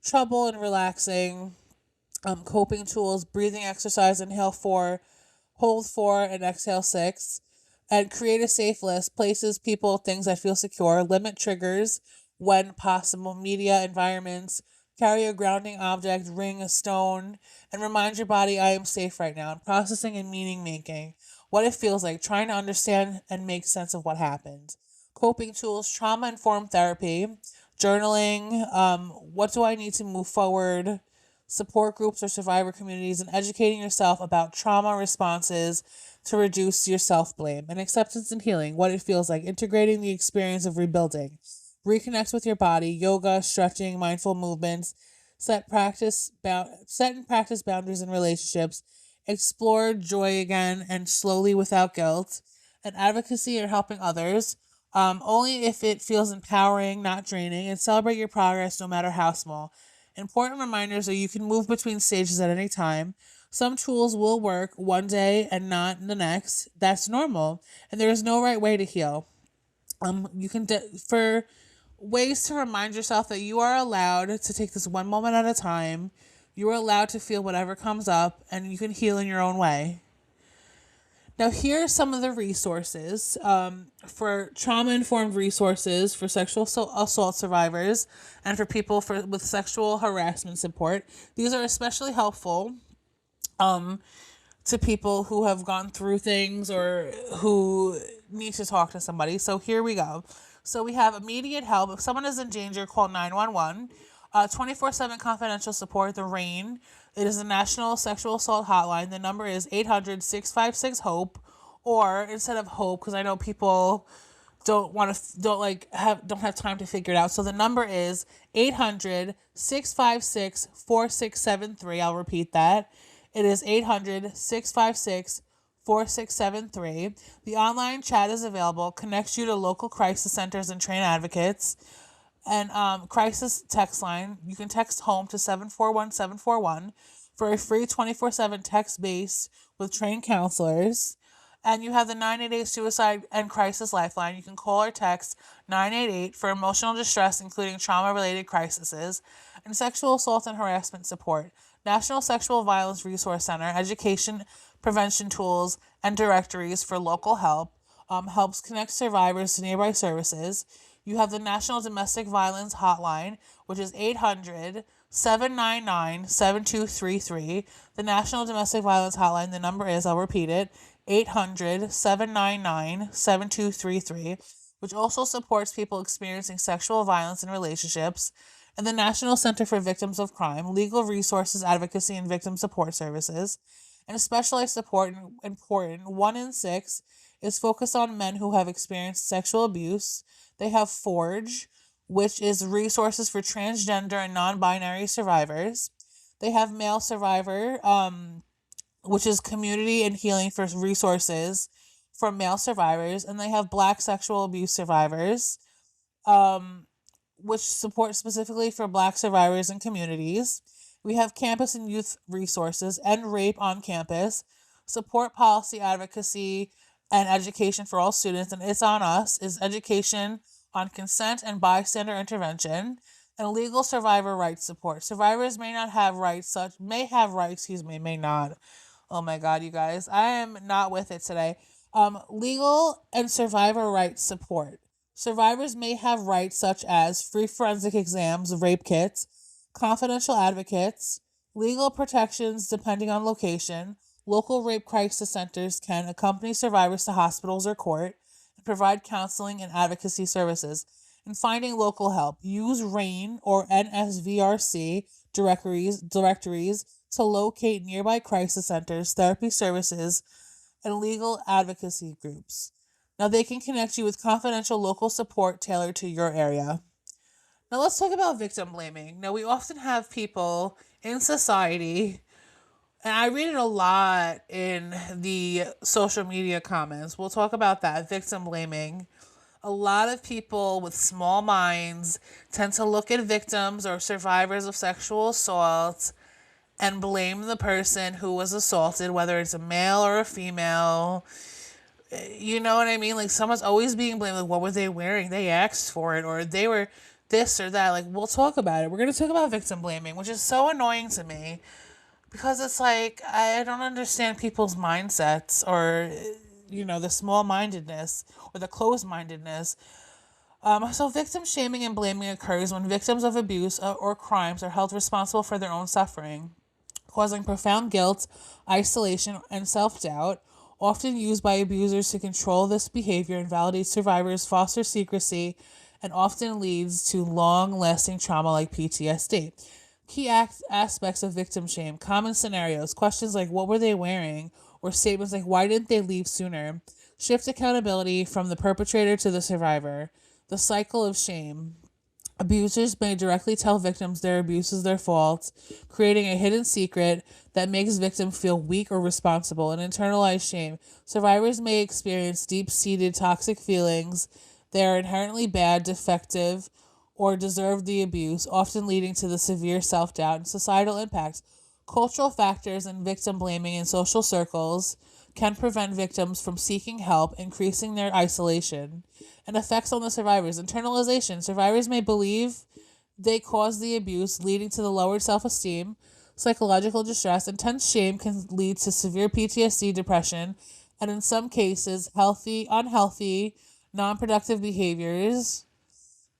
trouble and relaxing, coping tools, breathing exercise, inhale 4, hold 4, and exhale 6. And create a safe list, places, people, things that feel secure. Limit triggers when possible, media, environments. Carry a grounding object, ring, a stone, and remind your body, I am safe right now. And processing and meaning making, what it feels like, trying to understand and make sense of what happened. Coping tools, trauma informed therapy, journaling, what do I need to move forward, support groups or survivor communities, and educating yourself about trauma responses to reduce your self blame. And acceptance and healing, what it feels like, integrating the experience of rebuilding. Reconnect with your body, yoga, stretching, mindful movements, set and practice boundaries in relationships, explore joy again and slowly without guilt, and advocacy or helping others, only if it feels empowering, not draining, and celebrate your progress no matter how small. Important reminders are you can move between stages at any time. Some tools will work one day and not the next. That's normal, and there is no right way to heal. You can for ways to remind yourself that you are allowed to take this one moment at a time. You are allowed to feel whatever comes up, and you can heal in your own way. Now, here are some of the resources for trauma-informed resources for sexual assault survivors and for people with sexual harassment support. These are especially helpful to people who have gone through things or who need to talk to somebody. So here we go. So we have immediate help. If someone is in danger, call 911. 24/7 confidential support, the RAIN. It is a national sexual assault hotline. The number is 800-656-HOPE, or instead of HOPE, because I know people don't have time to figure it out. So the number is 800-656-4673. I'll repeat that. It is 800-656-4673. The online chat is available, connects you to local crisis centers and trained advocates. And crisis text line, you can text home to 741-741 for a free 24/7 text base with trained counselors. And you have the 988 Suicide and Crisis Lifeline. You can call or text 988 for emotional distress, including trauma-related crises, and sexual assault and harassment support. National Sexual Violence Resource Center, education, prevention tools, and directories for local help, helps connect survivors to nearby services. You have the National Domestic Violence Hotline, which is 800-799-7233. The National Domestic Violence Hotline, the number is, I'll repeat it, 800-799-7233, which also supports people experiencing sexual violence in relationships. And the National Center for Victims of Crime, legal resources, advocacy, and victim support services. And specialized support, important, 1 in 6 is focused on men who have experienced sexual abuse. They have Forge, which is resources for transgender and non-binary survivors. They have Male Survivor, which is community and healing for resources for male survivors. And they have Black sexual abuse survivors, which support specifically for Black survivors and communities. We have campus and youth resources, End Rape on Campus, support policy advocacy and education for all students, and It's on Us is education on consent and bystander intervention, and legal survivor rights support. Survivors may have rights. May not. Oh my God, you guys, I am not with it today. Legal and survivor rights support. Survivors may have rights such as free forensic exams, rape kits, confidential advocates, legal protections depending on location. Local rape crisis centers can accompany survivors to hospitals or court and provide counseling and advocacy services. And finding local help. Use RAIN or NSVRC directories to locate nearby crisis centers, therapy services, and legal advocacy groups. Now, they can connect you with confidential local support tailored to your area. Now, let's talk about victim blaming. Now, we often have people in society, and I read it a lot in the social media comments. We'll talk about that victim blaming. A lot of people with small minds tend to look at victims or survivors of sexual assault and blame the person who was assaulted, whether it's a male or a female. You know what I mean? Like, someone's always being blamed. Like, what were they wearing? They asked for it, or they were this or that. Like, we'll talk about it. We're going to talk about victim blaming, which is so annoying to me because it's like, I don't understand people's mindsets or, the small mindedness or the closed mindedness. So, victim shaming and blaming occurs when victims of abuse or crimes are held responsible for their own suffering, causing profound guilt, isolation, and self doubt, often used by abusers to control this behavior and validate survivors, foster secrecy, and often leads to long lasting trauma like PTSD. Key aspects of victim shame, common scenarios, questions like what were they wearing, or statements like why didn't they leave sooner, shift accountability from the perpetrator to the survivor. The cycle of shame. Abusers may directly tell victims their abuse is their fault, creating a hidden secret that makes victims feel weak or responsible. And internalized shame. Survivors may experience deep-seated toxic feelings. They are inherently bad, defective, or deserve the abuse, often leading to the severe self-doubt and societal impacts. Cultural factors and victim blaming in social circles can prevent victims from seeking help, increasing their isolation. And effects on the survivors. Internalization. Survivors may believe they caused the abuse, leading to the lowered self-esteem, psychological distress. Intense shame can lead to severe PTSD, depression, and in some cases, unhealthy, non-productive behaviors.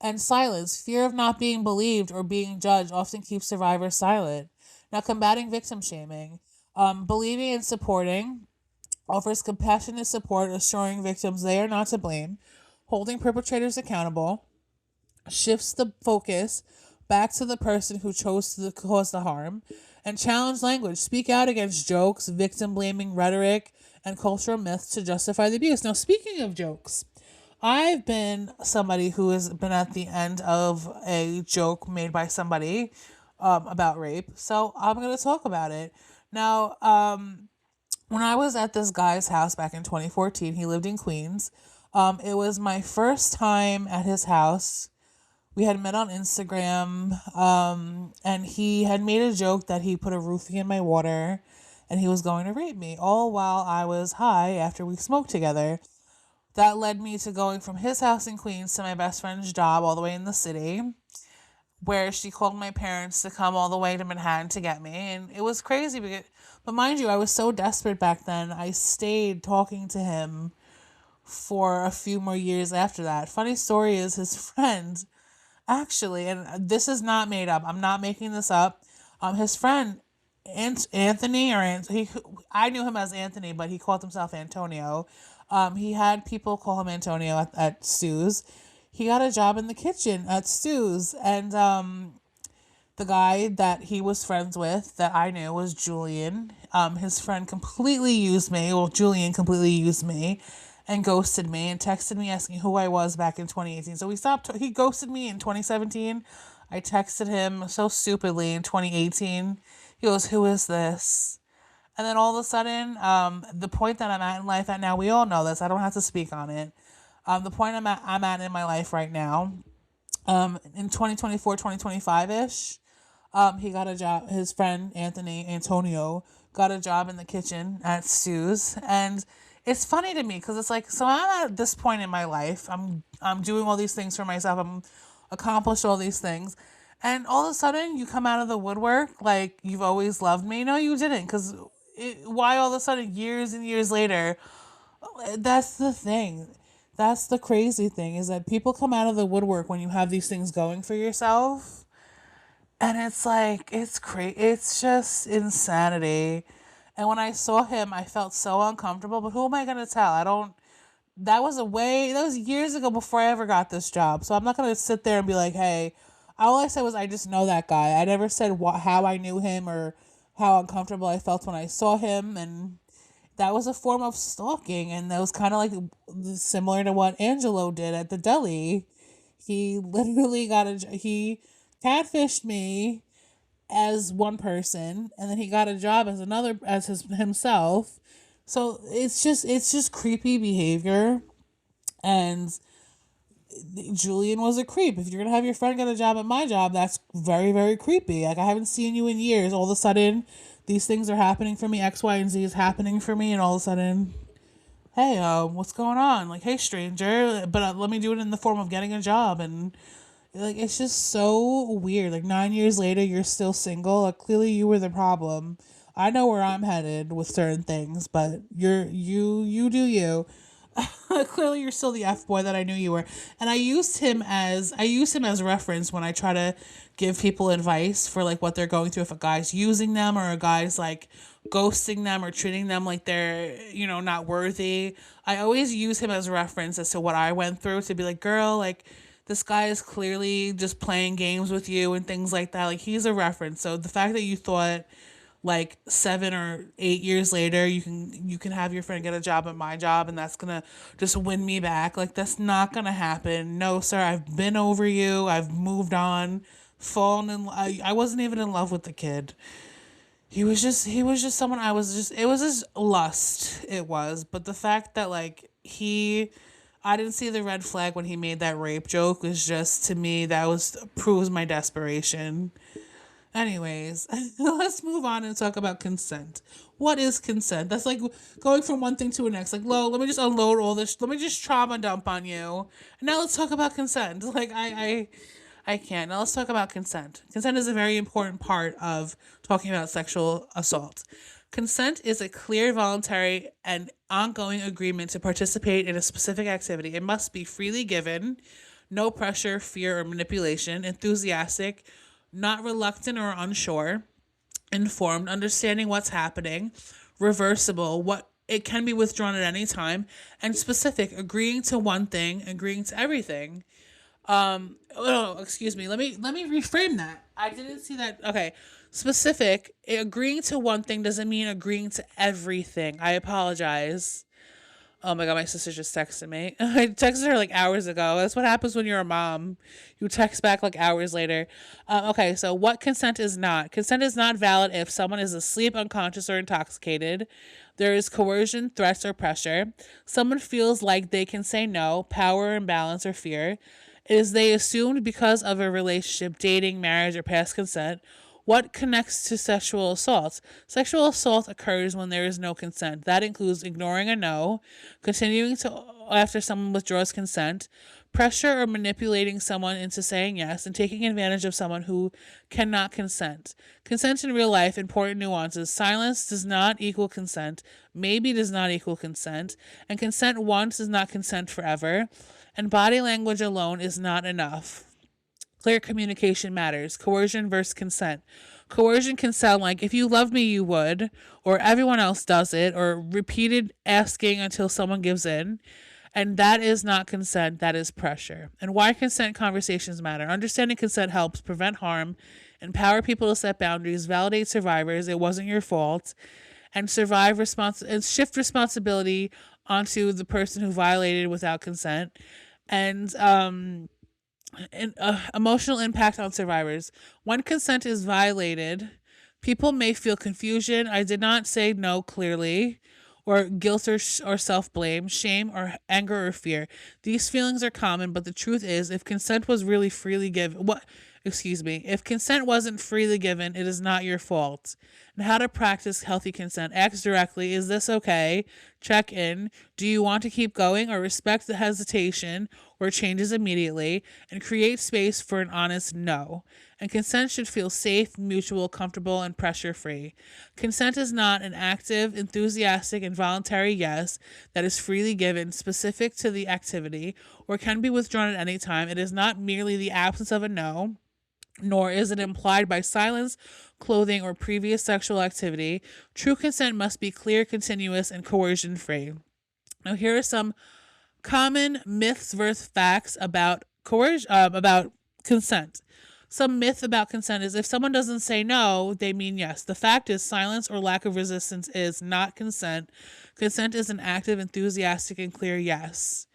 And silence. Fear of not being believed or being judged often keeps survivors silent. Now, combating victim shaming. Believing and supporting offers compassionate support, assuring victims they are not to blame. Holding perpetrators accountable shifts the focus back to the person who chose to cause the harm. And challenge language. Speak out against jokes, victim blaming rhetoric, and cultural myths to justify the abuse. Now, speaking of jokes, I've been somebody who has been at the end of a joke made by somebody about rape. So I'm going to talk about it. Now, when I was at this guy's house back in 2014, he lived in Queens. It was my first time at his house. We had met on Instagram, and he had made a joke that he put a roofie in my water and he was going to rape me, all while I was high after we smoked together. That led me to going from his house in Queens to my best friend's job all the way in the city, where she called my parents to come all the way to Manhattan to get me. And it was crazy, but mind you, I was so desperate back then, I stayed talking to him for a few more years after that. Funny story is his friend, actually, and this is not made up, I'm not making this up, his friend, Anthony, I knew him as Anthony, but he called himself Antonio. He had people call him Antonio at Stu's. He got a job in the kitchen at Stu's, and the guy that he was friends with that I knew was Julian. His friend completely used me. Well, Julian completely used me and ghosted me and texted me asking who I was back in 2018. So he ghosted me in 2017. I texted him so stupidly in 2018. He goes, "Who is this?" And then all of a sudden, the point that I'm at in life at now, we all know this. I don't have to speak on it. The point I'm at in my life right now, in 2024, 2025-ish, he got a job. His friend, Antonio, got a job in the kitchen at Stu's. And it's funny to me because it's like, so I'm at this point in my life. I'm doing all these things for myself. I'm accomplished all these things. And all of a sudden, you come out of the woodwork like you've always loved me. No, you didn't. Because why all of a sudden, years and years later, that's the thing. That's the crazy thing, is that people come out of the woodwork when you have these things going for yourself. And it's like, it's just insanity. And when I saw him, I felt so uncomfortable. But who am I going to tell? That was years ago before I ever got this job. So I'm not going to sit there and be like, hey, all I said was I just know that guy. I never said how I knew him or how uncomfortable I felt when I saw him. And that was a form of stalking, and that was kind of like similar to what Angelo did at the deli. He literally he catfished me as one person, and then he got a job as another, as himself. So it's just creepy behavior. And Julian was a creep. If you're gonna have your friend get a job at my job, that's very, very creepy. Like, I haven't seen you in years. All of a sudden, these things are happening for me. X, Y, and Z is happening for me, and all of a sudden, hey, what's going on? Like, hey, stranger, but let me do it in the form of getting a job. And like, it's just so weird. Like, 9 years later, you're still single. Like, clearly, you were the problem. I know where I'm headed with certain things, but you do you. Clearly, you're still the F boy that I knew you were. And I use him as reference when I try to give people advice for like what they're going through. If a guy's using them, or a guy's like ghosting them, or treating them like they're, not worthy, I always use him as reference as to what I went through, to be like, girl, like, this guy is clearly just playing games with you and things like that. Like, he's a reference. So the fact that you thought, like, 7 or 8 years later, you can have your friend get a job at my job, and that's gonna just win me back, like, that's not gonna happen. No, sir, I've been over you. I've moved on. I wasn't even in love with the kid. He was just someone. It was just lust, it was. But the fact that, like, I didn't see the red flag when he made that rape joke, was just, to me, that was proves my desperation. Anyways, let's move on and talk about consent. What is consent? That's like going from one thing to the next. Like, let me just unload all this. Let me just trauma dump on you. And now let's talk about consent. Like, I can't. Now let's talk about consent. Consent is a very important part of talking about sexual assault. Consent is a clear, voluntary, and ongoing agreement to participate in a specific activity. It must be freely given, no pressure, fear, or manipulation, enthusiastic, not reluctant or unsure, informed, understanding what's happening, reversible, what it can be withdrawn at any time, and specific, agreeing to one thing, agreeing to everything. Oh, excuse me. Let me reframe that. I didn't see that. Okay. Specific, agreeing to one thing doesn't mean agreeing to everything. I apologize. Oh my god, my sister just texted me. I texted her like hours ago. That's what happens when you're a mom. You text back like hours later. Okay, so what consent is not? Consent is not valid if someone is asleep, unconscious, or intoxicated. There is coercion, threats, or pressure. Someone feels like they can say no, power, imbalance, or fear. It is they assumed because of a relationship, dating, marriage, or past consent. What connects to sexual assault? Sexual assault occurs when there is no consent. That includes ignoring a no, continuing to after someone withdraws consent, pressure or manipulating someone into saying yes, and taking advantage of someone who cannot consent. Consent in real life, important nuances. Silence does not equal consent. Maybe does not equal consent. And consent once is not consent forever. And body language alone is not enough. Clear communication matters. Coercion versus consent. Coercion can sound like, if you love me, you would, or everyone else does it, or repeated asking until someone gives in. And that is not consent, that is pressure. And why consent conversations matter. Understanding consent helps prevent harm, empower people to set boundaries, validate survivors, it wasn't your fault, and and shift responsibility onto the person who violated without consent. And emotional impact on survivors. When consent is violated, people may feel confusion. I did not say no clearly, or guilt or self blame, shame or anger or fear. These feelings are common, but the truth is, if consent was really freely given, if consent wasn't freely given, it is not your fault. And how to practice healthy consent. Ask directly, is this okay? Check in. Do you want to keep going, or respect the hesitation or changes immediately? And create space for an honest no. And consent should feel safe, mutual, comfortable, and pressure free. Consent is not an active, enthusiastic, and voluntary yes that is freely given, specific to the activity, or can be withdrawn at any time. It is not merely the absence of a no, nor is it implied by silence, clothing, or previous sexual activity. True consent must be clear, continuous, and coercion free. Now, here are some common myths versus facts about consent. Some myth about consent is if someone doesn't say no, they mean yes. The fact is, silence or lack of resistance is not consent. Consent is an active, enthusiastic, and clear yes.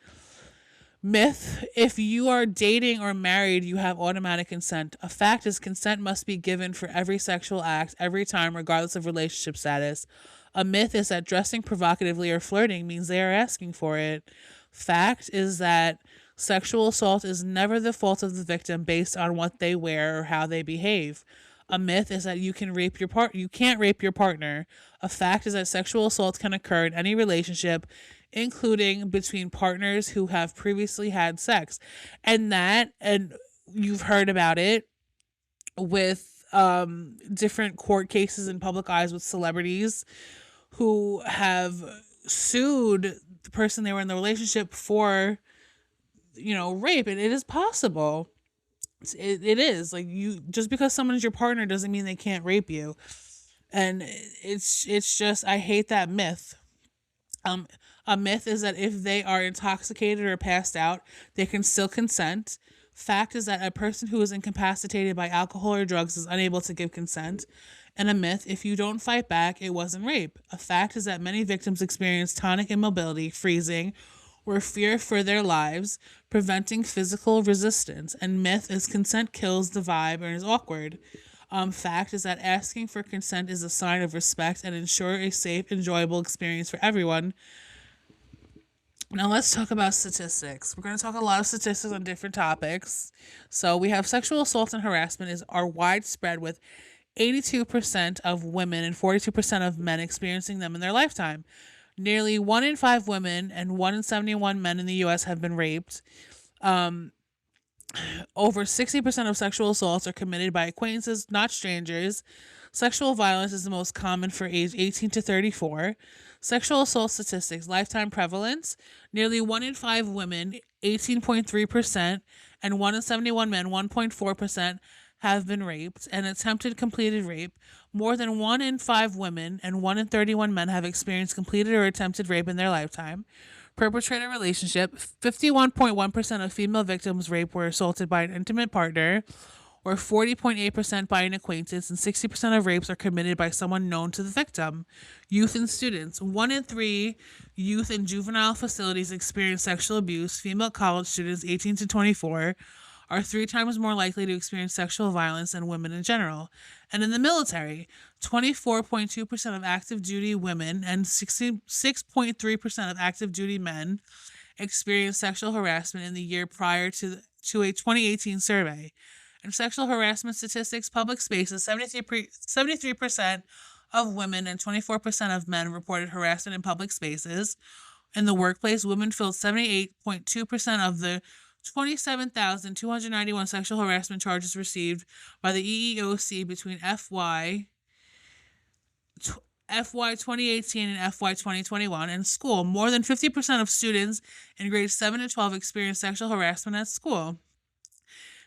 Myth, if you are dating or married, you have automatic consent. A fact is, consent must be given for every sexual act, every time, regardless of relationship status. A myth is that dressing provocatively or flirting means they are asking for it. Fact is that sexual assault is never the fault of the victim based on what they wear or how they behave. A myth is that you can't rape your partner. A fact is that sexual assault can occur in any relationship, including between partners who have previously had sex. And you've heard about it with different court cases in public eyes with celebrities who have sued the person they were in the relationship for, rape. And it is possible. It is like, you just because someone is your partner doesn't mean they can't rape you. And it's just, I hate that myth. um a myth is that if they are intoxicated or passed out, they can still consent. Fact is that a person who is incapacitated by alcohol or drugs is unable to give consent. And a myth, if you don't fight back, it wasn't rape. A fact is that many victims experience tonic immobility, freezing, or fear for their lives, preventing physical resistance. And myth is consent kills the vibe and is awkward. Fact is that asking for consent is a sign of respect and ensure a safe, enjoyable experience for everyone. Now let's talk about statistics. We're going to talk a lot of statistics on different topics. So we have sexual assault and harassment are widespread, with 82% of women and 42% of men experiencing them in their lifetime. Nearly 1 in 5 women and 1 in 71 men in the U.S. have been raped. Over 60% of sexual assaults are committed by acquaintances, not strangers. Sexual violence is the most common for age 18 to 34. Sexual assault statistics, lifetime prevalence: nearly 1 in 5 women, 18.3%, and 1 in 71 men, 1.4%, have been raped. And attempted completed rape: more than 1 in 5 women and 1 in 31 men have experienced completed or attempted rape in their lifetime. Perpetrator relationship: 51.1% of female victims rape were assaulted by an intimate partner, or 40.8% by an acquaintance, and 60% of rapes are committed by someone known to the victim. Youth and students: 1 in 3 youth and juvenile facilities experience sexual abuse. Female college students 18 to 24 are 3 times more likely to experience sexual violence than women in general. And in the military, 24.2% of active duty women and 66.3% of active duty men experienced sexual harassment in the year prior to a 2018 survey. And sexual harassment statistics: public spaces: 73% of women and 24% of men reported harassment in public spaces. In the workplace, women filled 78.2% of the 27,291 sexual harassment charges received by the EEOC between FY 2018 and FY 2021. In school, more than 50% of students in grades 7 to 12 experienced sexual harassment at school.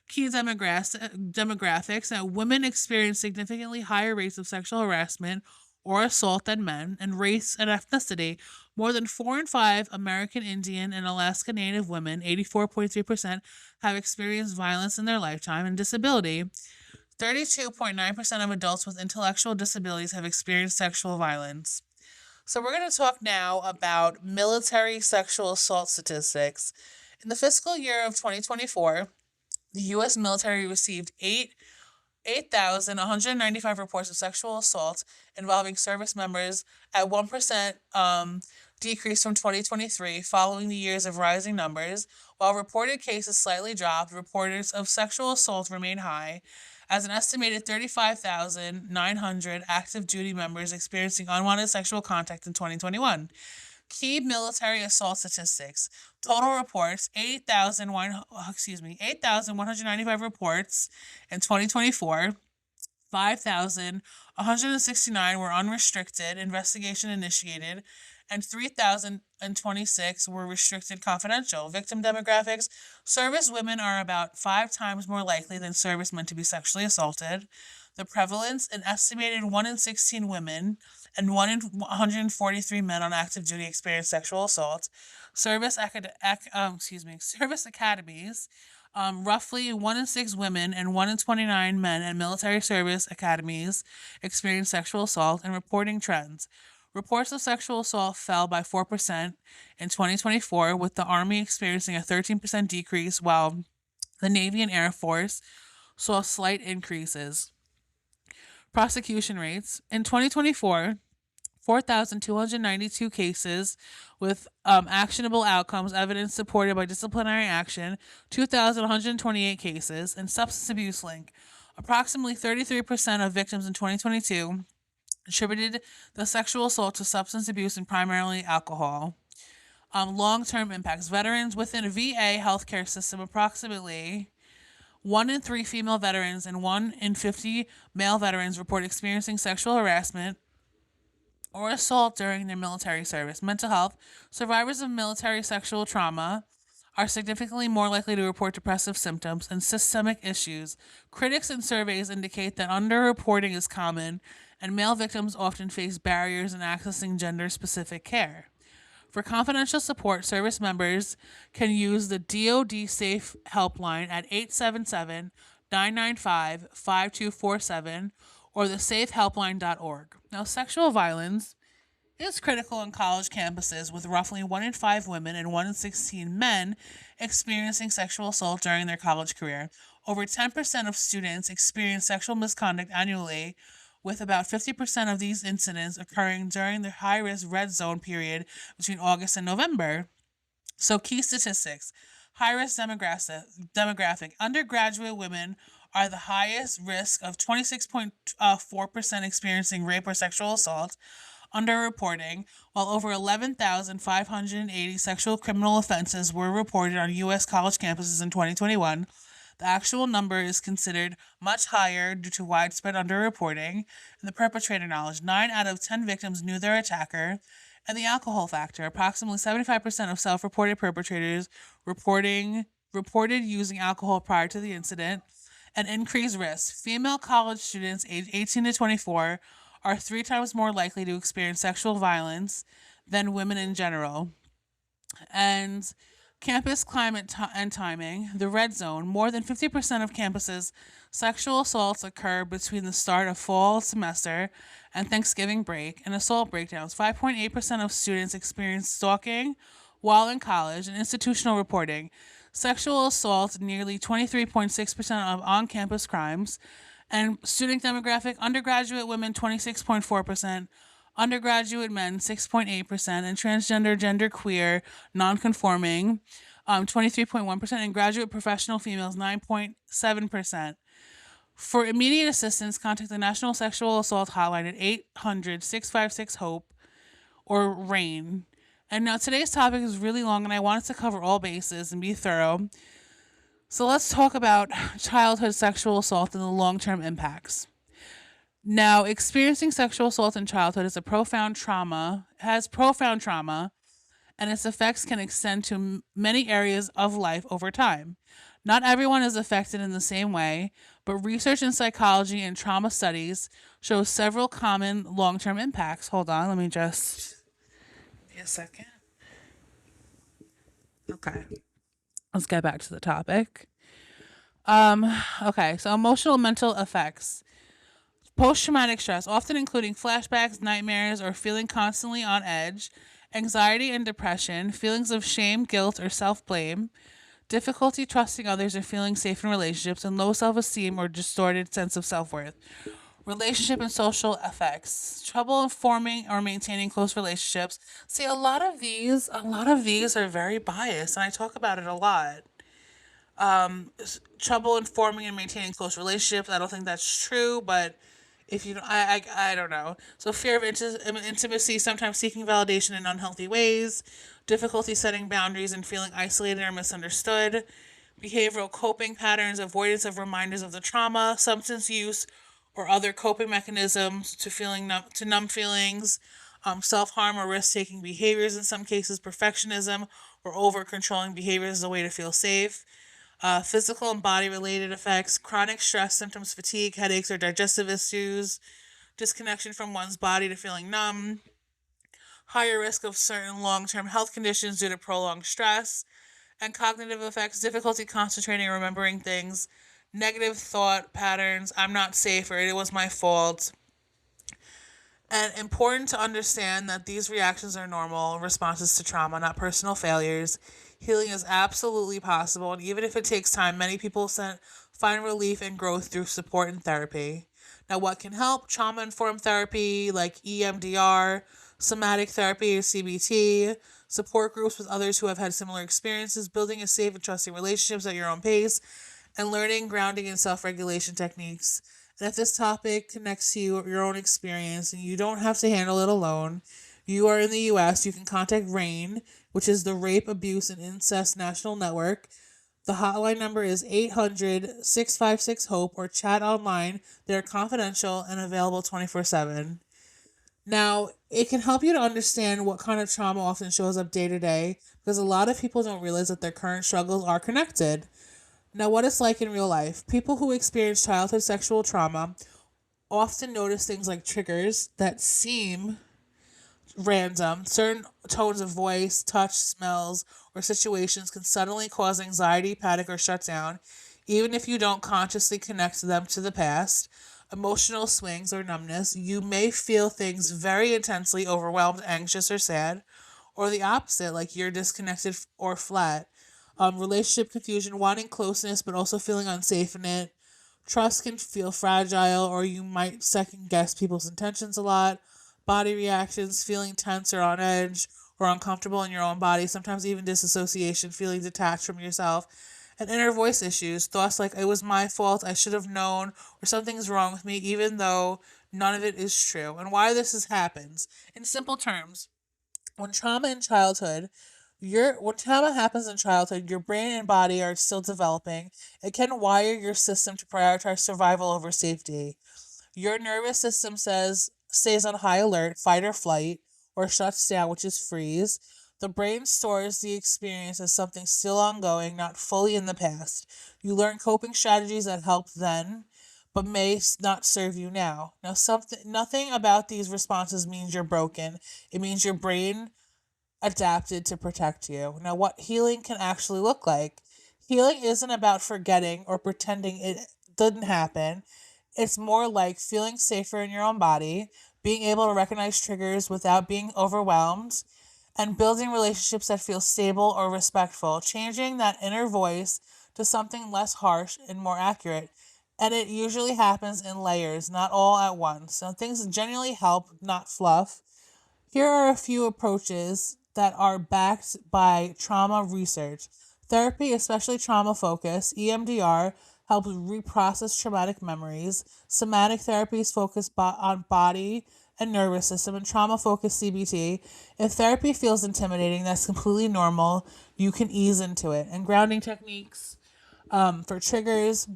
Key demographics: women experience significantly higher rates of sexual harassment or assault than men. And race and ethnicity: more than 4 in 5 American Indian and Alaska Native women, 84.3%, have experienced violence in their lifetime. And disability: 32.9% of adults with intellectual disabilities have experienced sexual violence. So we're going to talk now about military sexual assault statistics. In the fiscal year of 2024, the U.S. military received 8,195 reports of sexual assault involving service members, at 1% decrease from 2023, following the years of rising numbers. While reported cases slightly dropped, reports of sexual assault remain high, as an estimated 35,900 active duty members experiencing unwanted sexual contact in 2021. Key military assault statistics: total reports: 8,195 reports in 2024. 5,169 were unrestricted, investigation initiated, and 3,026 were restricted, confidential. Victim demographics: service women are about 5 times more likely than servicemen to be sexually assaulted. The prevalence: an estimated 1 in 16 women and 1 in 143 men on active duty experience sexual assault. Service academies: Roughly 1 in 6 women and 1 in 29 men at military service academies experience sexual assault, and reporting trends. Reports of sexual assault fell by 4% in 2024, with the Army experiencing a 13% decrease, while the Navy and Air Force saw slight increases. Prosecution rates. In 2024, 4,292 cases with actionable outcomes, evidence supported by disciplinary action, 2,128 cases, and substance abuse link. Approximately 33% of victims in 2022 attributed the sexual assault to substance abuse and primarily alcohol. Long-term impacts. Veterans within a VA healthcare system, approximately 1 in 3 female veterans and 1 in 50 male veterans report experiencing sexual harassment or assault during their military service. Mental health. Survivors of military sexual trauma are significantly more likely to report depressive symptoms and systemic issues. Critics and surveys indicate that underreporting is common, and male victims often face barriers in accessing gender specific care. For confidential support, service members can use the DoD Safe Helpline at 877-995-5247 or the safehelpline.org. Now, sexual violence is critical on college campuses, with roughly 1 in 5 women and 1 in 16 men experiencing sexual assault during their college career. Over 10% of students experience sexual misconduct annually, with about 50% of these incidents occurring during the high-risk red zone period between August and November. So, key statistics. High-risk demographic. Undergraduate women are the highest risk of 26.4% experiencing rape or sexual assault, underreporting, while over 11,580 sexual criminal offenses were reported on U.S. college campuses in 2021. The actual number is considered much higher due to widespread underreporting and the perpetrator knowledge. 9 out of 10 victims knew their attacker. And the alcohol factor. Approximately 75% of self-reported perpetrators reported using alcohol prior to the incident. And increased risk. Female college students aged 18 to 24 are 3 times more likely to experience sexual violence than women in general. And campus climate and timing. The red zone. More than 50% of campuses' sexual assaults occur between the start of fall semester and Thanksgiving break. And assault breakdowns. 5.8% of students experience stalking while in college. And institutional reporting. Sexual assault, nearly 23.6% of on-campus crimes. And student demographic, undergraduate women 26.4%, undergraduate men 6.8%, and transgender, genderqueer, nonconforming 23.1%, and graduate professional females 9.7%. For immediate assistance, contact the National Sexual Assault Hotline at 800-656-HOPE or RAIN. And now today's topic is really long, and I wanted to cover all bases and be thorough. So let's talk about childhood sexual assault and the long-term impacts. Now, experiencing sexual assault in childhood is profound trauma, and its effects can extend to many areas of life over time. Not everyone is affected in the same way, but research in psychology and trauma studies shows several common long-term impacts. Hold on, let me just give me a second. Okay. Let's get back to the topic. Okay, so emotional and mental effects. Post-traumatic stress, often including flashbacks, nightmares, or feeling constantly on edge, anxiety and depression, feelings of shame, guilt, or self-blame, difficulty trusting others or feeling safe in relationships, and low self-esteem or distorted sense of self-worth. Relationship and social effects, trouble in forming or maintaining close relationships. See, a lot of these are very biased, and I talk about it a lot. Trouble in forming and maintaining close relationships. I don't think that's true, but if you, I don't know. So fear of intimacy, sometimes seeking validation in unhealthy ways, difficulty setting boundaries and feeling isolated or misunderstood, behavioral coping patterns, avoidance of reminders of the trauma, substance use, or other coping mechanisms to numb feelings, self-harm or risk-taking behaviors in some cases, perfectionism or over-controlling behaviors as a way to feel safe, physical and body-related effects, chronic stress symptoms, fatigue, headaches, or digestive issues, disconnection from one's body to feeling numb, higher risk of certain long-term health conditions due to prolonged stress, And cognitive effects, difficulty concentrating or remembering things, negative thought patterns, I'm not safe or it was my fault. And important to understand that these reactions are normal responses to trauma, not personal failures. Healing is absolutely possible, and even if it takes time, many people find relief and growth through support and therapy. Now, what can help? Trauma informed therapy like EMDR, somatic therapy or CBT, support groups with others who have had similar experiences, building a safe and trusting relationships at your own pace, and learning grounding and self regulation techniques. And if this topic connects to you, your own experience, and you don't have to handle it alone, you are in the US, you can contact RAIN, which is the Rape, Abuse, and Incest National Network. The hotline number is 800-656-HOPE or chat online. They're confidential and available 24/7. Now, it can help you to understand what kind of trauma often shows up day to day because a lot of people don't realize that their current struggles are connected. Now, what it's like in real life. People who experience childhood sexual trauma often notice things like triggers that seem random. Certain tones of voice, touch, smells, or situations can suddenly cause anxiety, panic, or shutdown, even if you don't consciously connect them to the past. Emotional swings or numbness. You may feel things very intensely, overwhelmed, anxious, or sad, or the opposite, like you're disconnected or flat. Relationship confusion, wanting closeness but also feeling unsafe in it. Trust can feel fragile, or you might second guess people's intentions a lot. Body reactions, feeling tense or on edge or uncomfortable in your own body, sometimes even disassociation, feeling detached from yourself. And inner voice issues, thoughts like, it was my fault, I should have known, or something's wrong with me, even though none of it is true. And why happens. In simple terms, when trauma in childhood, when trauma happens in childhood, your brain and body are still developing. It can wire your system to prioritize survival over safety. Your nervous system stays on high alert, fight or flight, or shuts down, which is freeze. The brain stores the experience as something still ongoing, not fully in the past. You learn coping strategies that helped then, but may not serve you now. Now, nothing about these responses means you're broken. It means your brain adapted to protect you. Now, what healing can actually look like? Healing isn't about forgetting or pretending it didn't happen. It's more like feeling safer in your own body, being able to recognize triggers without being overwhelmed, and building relationships that feel stable or respectful, changing that inner voice to something less harsh and more accurate. And it usually happens in layers, not all at once. So things genuinely help, not fluff. Here are a few approaches that are backed by trauma research. Therapy, especially trauma focused, EMDR, helps reprocess traumatic memories. Somatic therapies focus on body and nervous system, and trauma focused CBT. If therapy feels intimidating, that's completely normal. You can ease into it. And grounding techniques for triggers,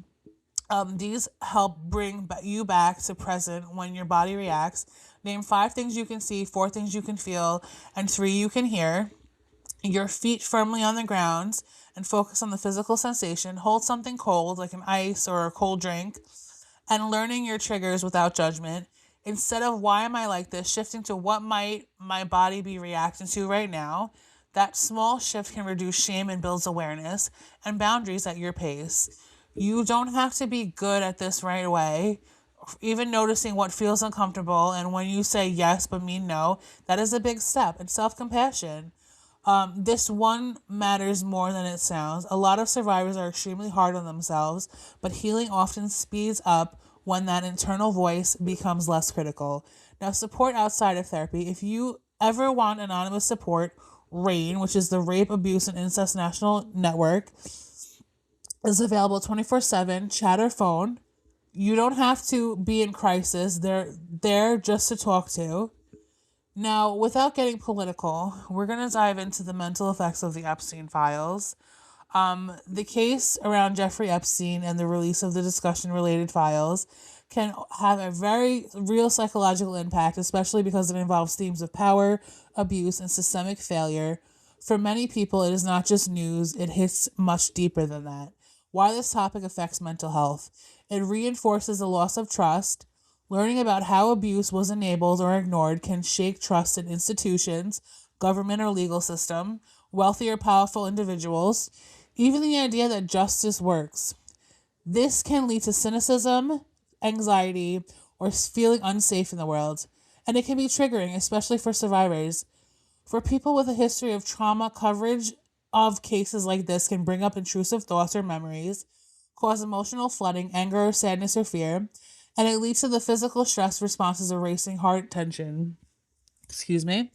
these help bring you back to present when your body reacts. Name 5 things you can see, 4 things you can feel, and 3 you can hear. Your feet firmly on the ground and focus on the physical sensation. Hold something cold, like an ice or a cold drink, and learning your triggers without judgment. Instead of why am I like this, shifting to what might my body be reacting to right now. That small shift can reduce shame and builds awareness and boundaries at your pace. You don't have to be good at this right away. Even noticing what feels uncomfortable and when you say yes but mean no, that is a big step. And self-compassion. This one matters more than it sounds. A lot of survivors are extremely hard on themselves, but healing often speeds up when that internal voice becomes less critical. Now, support outside of therapy. If you ever want anonymous support, RAIN, which is the Rape, Abuse, and Incest National Network, is available 24/7, chat or phone. You don't have to be in crisis. They're there just to talk to. Now, without getting political, we're going to dive into the mental effects of the Epstein files. The case around Jeffrey Epstein and the release of the discussion related files can have a very real psychological impact, especially because it involves themes of power, abuse, and systemic failure. For many people, it is not just news, it hits much deeper than that. Why this topic affects mental health. It reinforces the loss of trust. Learning about how abuse was enabled or ignored can shake trust in institutions, government, or legal system. wealthy or powerful individuals, even the idea that justice works. This can lead to cynicism, anxiety, or feeling unsafe in the world. And it can be triggering, especially for survivors. For people with a history of trauma, coverage of cases like this can bring up intrusive thoughts or memories, cause emotional flooding, anger, or sadness or fear, and it leads to the physical stress responses of racing heart, tension. Excuse me.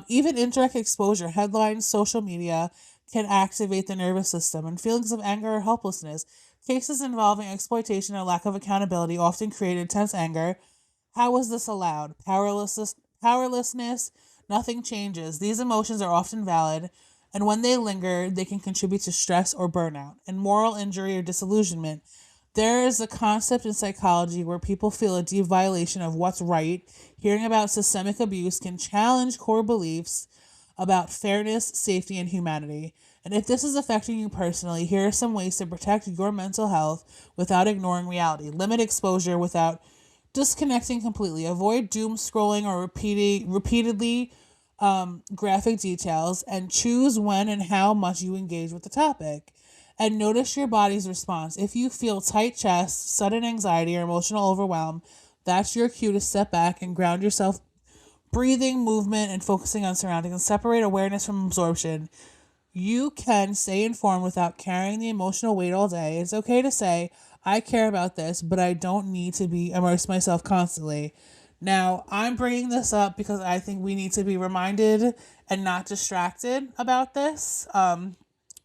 Even indirect exposure, headlines, social media can activate the nervous system, and feelings of anger or helplessness. Cases involving exploitation or lack of accountability often create intense anger. How was this allowed? Powerlessness, nothing changes. These emotions are often valid, and when they linger, they can contribute to stress or burnout, and moral injury or disillusionment. There is a concept in psychology where people feel a deep violation of what's right. Hearing about systemic abuse can challenge core beliefs about fairness, safety, and humanity. And if this is affecting you personally, here are some ways to protect your mental health without ignoring reality. Limit exposure without disconnecting completely. Avoid doom scrolling or repeatedly graphic details, and choose when and how much you engage with the topic. And notice your body's response. If you feel tight chest, sudden anxiety, or emotional overwhelm, that's your cue to step back and ground yourself. Breathing, movement, and focusing on surroundings, and separate awareness from absorption. You can stay informed without carrying the emotional weight all day. It's okay to say, I care about this, but I don't need to be immerse myself constantly. Now, I'm bringing this up because I think we need to be reminded and not distracted about this.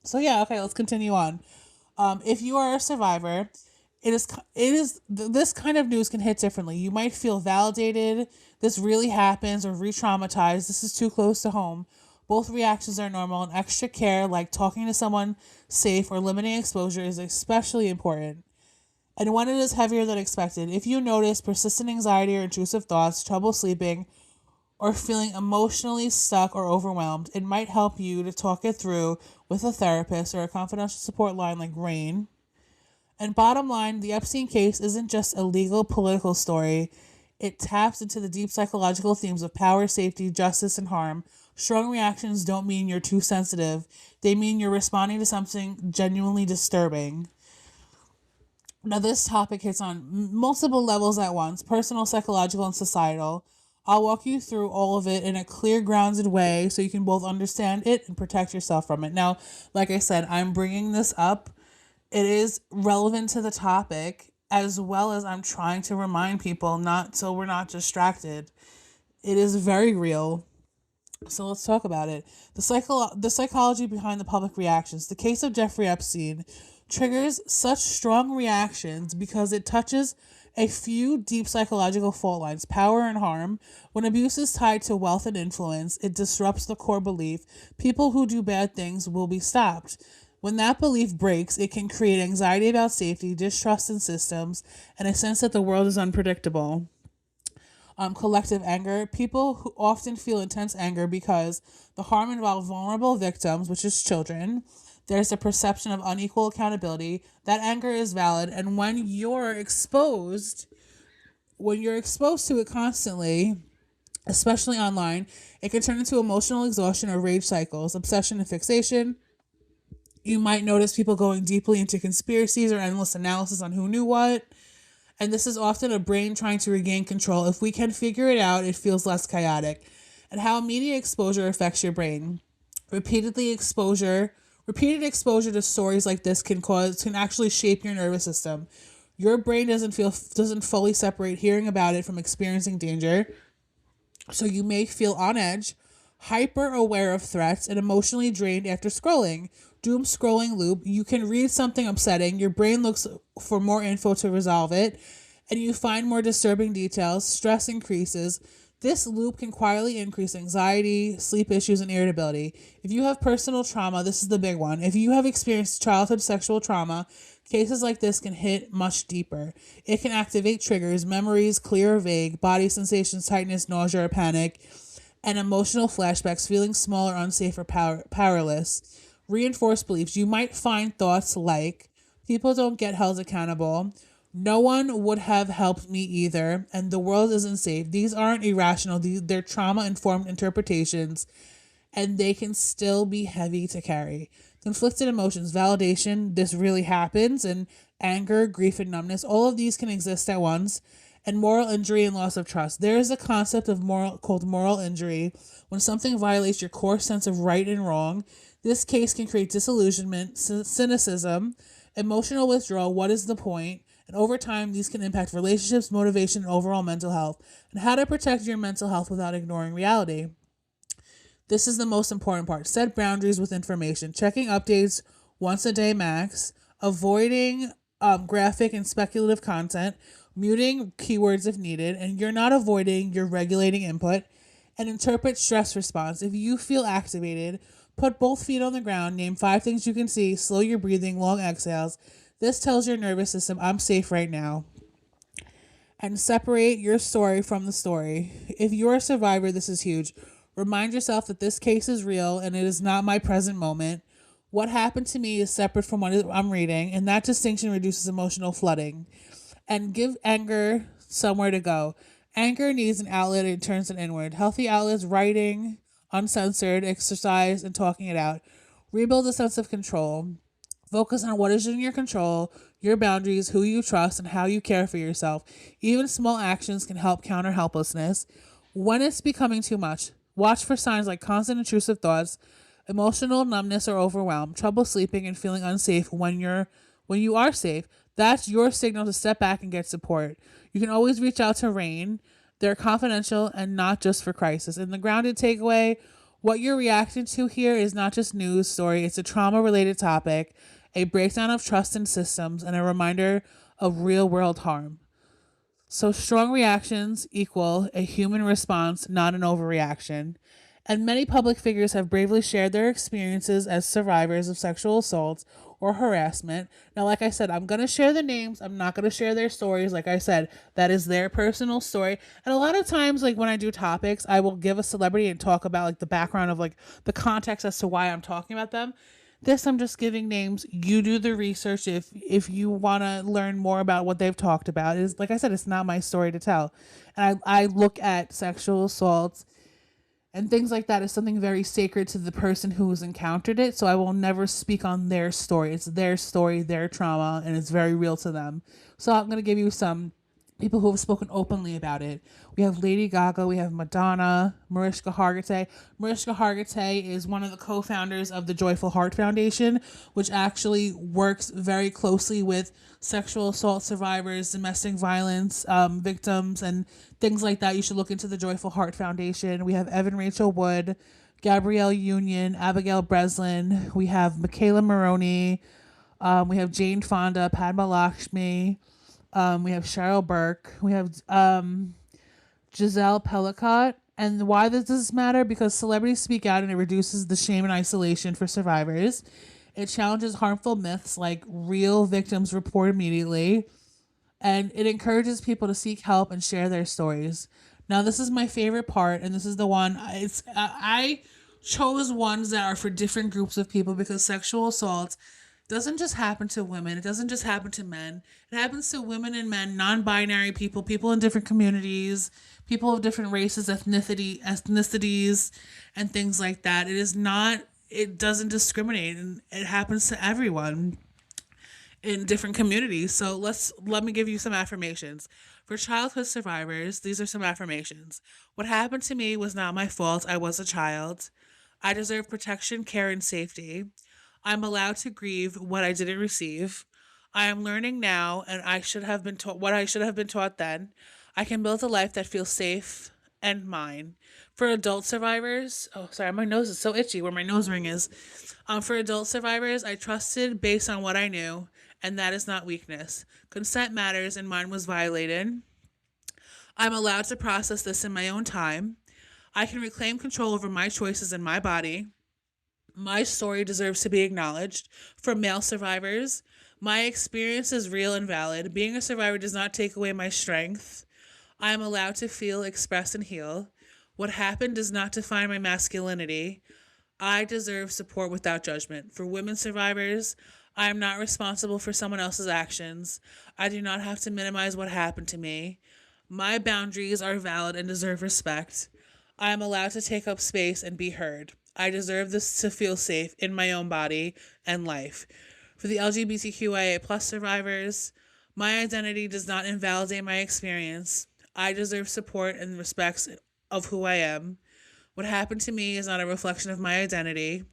So yeah, okay, let's continue on. If you are a survivor, this kind of news can hit differently. You might feel validated, this really happens, or re-traumatized, this is too close to home. Both reactions are normal, and extra care, like talking to someone safe or limiting exposure, is especially important. And when it is heavier than expected, if you notice persistent anxiety or intrusive thoughts, trouble sleeping, or feeling emotionally stuck or overwhelmed, it might help you to talk it through with a therapist or a confidential support line like RAIN. And bottom line, the Epstein case isn't just a legal political story. It taps into the deep psychological themes of power, safety, justice, and harm. Strong reactions don't mean you're too sensitive. They mean you're responding to something genuinely disturbing. Now, this topic hits on multiple levels at once: personal, psychological, and societal. I'll walk you through all of it in a clear, grounded way so you can both understand it and protect yourself from it. Now, like I said, I'm bringing this up. It is relevant to the topic, as well as I'm trying to remind people not so we're not distracted. It is very real. So let's talk about it. The psychology behind the public reactions. The case of Jeffrey Epstein triggers such strong reactions because it touches a few deep psychological fault lines: power and harm. When abuse is tied to wealth and influence, it disrupts the core belief people who do bad things will be stopped. When that belief breaks, it can create anxiety about safety, distrust in systems, and a sense that the world is unpredictable. Collective anger. People who often feel intense anger because the harm involves vulnerable victims, which is children. There's a perception of unequal accountability. That anger is valid, and when you're exposed to it constantly, especially online, it can turn into emotional exhaustion or rage cycles, obsession and fixation. You might notice people going deeply into conspiracies or endless analysis on who knew what. And this is often a brain trying to regain control. If we can figure it out, it feels less chaotic. And how media exposure affects your brain. Repeated exposure to stories like this can actually shape your nervous system. Your brain doesn't fully separate hearing about it from experiencing danger. So you may feel on edge, hyper aware of threats, and emotionally drained after scrolling. Doom scrolling loop. You can read something upsetting, your brain looks for more info to resolve it, and you find more disturbing details. Stress increases. This loop can quietly increase anxiety, sleep issues, and irritability. If you have personal trauma, this is the big one. If you have experienced childhood sexual trauma, cases like this can hit much deeper. It can activate triggers, memories, clear or vague, body sensations, tightness, nausea, or panic, and emotional flashbacks, feeling small or unsafe or powerless. Reinforce beliefs. You might find thoughts like, people don't get held accountable, no one would have helped me either, and the world isn't safe. These aren't irrational. They're trauma-informed interpretations, and they can still be heavy to carry. Conflicted emotions, validation, this really happens, and anger, grief, and numbness, all of these can exist at once. And moral injury and loss of trust. There is a concept of moral called moral injury when something violates your core sense of right and wrong. This case can create disillusionment, cynicism, emotional withdrawal. What is the point? And over time, these can impact relationships, motivation, and overall mental health. And how to protect your mental health without ignoring reality. This is the most important part. Set boundaries with information. Checking updates once a day max. Avoiding graphic and speculative content. Muting keywords if needed. And you're not avoiding, you're regulating input. And interpret stress response. If you feel activated, put both feet on the ground. Name 5 things you can see. Slow your breathing, long exhales. This tells your nervous system, I'm safe right now. And separate your story from the story. If you're a survivor, this is huge. Remind yourself that this case is real and it is not my present moment. What happened to me is separate from what I'm reading, and that distinction reduces emotional flooding. And give anger somewhere to go. Anger needs an outlet and it turns it inward. Healthy outlets, writing, uncensored, exercise, and talking it out. Rebuild a sense of control. Focus on what is in your control, your boundaries, who you trust, and how you care for yourself. Even small actions can help counter helplessness. When it's becoming too much, watch for signs like constant intrusive thoughts, emotional numbness or overwhelm, trouble sleeping, and feeling unsafe when you are safe. That's your signal to step back and get support. You can always reach out to RAIN. They're confidential and not just for crisis. And the grounded takeaway, what you're reacting to here is not just news story, it's a trauma related topic, a breakdown of trust in systems, and a reminder of real world harm. So strong reactions equal a human response, not an overreaction. And many public figures have bravely shared their experiences as survivors of sexual assault or harassment. Now, like I said, I'm going to share the names. I'm not going to share their stories. Like I said, that is their personal story. And a lot of times, like when I do topics, I will give a celebrity and talk about like the background of like the context as to why I'm talking about them. This I'm just giving names. You do the research if you want to learn more about what they've talked about. Is like I said, it's not my story to tell. And I look at sexual assault and things like that is something very sacred to the person who has encountered it. So I will never speak on their story. It's their story, their trauma, and it's very real to them. So I'm going to give you some people who have spoken openly about it. We have Lady Gaga, we have Madonna, Mariska Hargitay. Mariska Hargitay is one of the co-founders of the Joyful Heart Foundation, which actually works very closely with sexual assault survivors, domestic violence victims, and things like that. You should look into the Joyful Heart Foundation. We have Evan Rachel Wood, Gabrielle Union, Abigail Breslin. We have Michaela Maroney. We have Jane Fonda, Padma Lakshmi. We have Cheryl Burke. We have Giselle Pellicott. And why does this matter? Because celebrities speak out and it reduces the shame and isolation for survivors. It challenges harmful myths like real victims report immediately. And it encourages people to seek help and share their stories. Now, this is my favorite part, and this is the one. I chose ones that are for different groups of people because sexual assault doesn't just happen to women. It doesn't just happen to men. It happens to women and men, non-binary people, people in different communities, people of different races, ethnicities, and things like that. It doesn't discriminate, and it happens to everyone in different communities. So let me give you some affirmations. For childhood survivors, these are some affirmations. What happened to me was not my fault. I was a child. I deserve protection, care, and safety. I'm allowed to grieve what I didn't receive. I am learning now, and I should have been taught what I should have been taught then. I can build a life that feels safe and mine. For adult survivors, oh, sorry, my nose is so itchy where my nose ring is. For adult survivors, I trusted based on what I knew, and that is not weakness. Consent matters, and mine was violated. I'm allowed to process this in my own time. I can reclaim control over my choices and my body. My story deserves to be acknowledged. For male survivors, my experience is real and valid. Being a survivor does not take away my strength. I am allowed to feel, express, and heal. What happened does not define my masculinity. I deserve support without judgment. For women survivors, I am not responsible for someone else's actions. I do not have to minimize what happened to me. My boundaries are valid and deserve respect. I am allowed to take up space and be heard. I deserve this to feel safe in my own body and life. For the LGBTQIA plus survivors, my identity does not invalidate my experience. I deserve support and respect of who I am. What happened to me is not a reflection of my identity.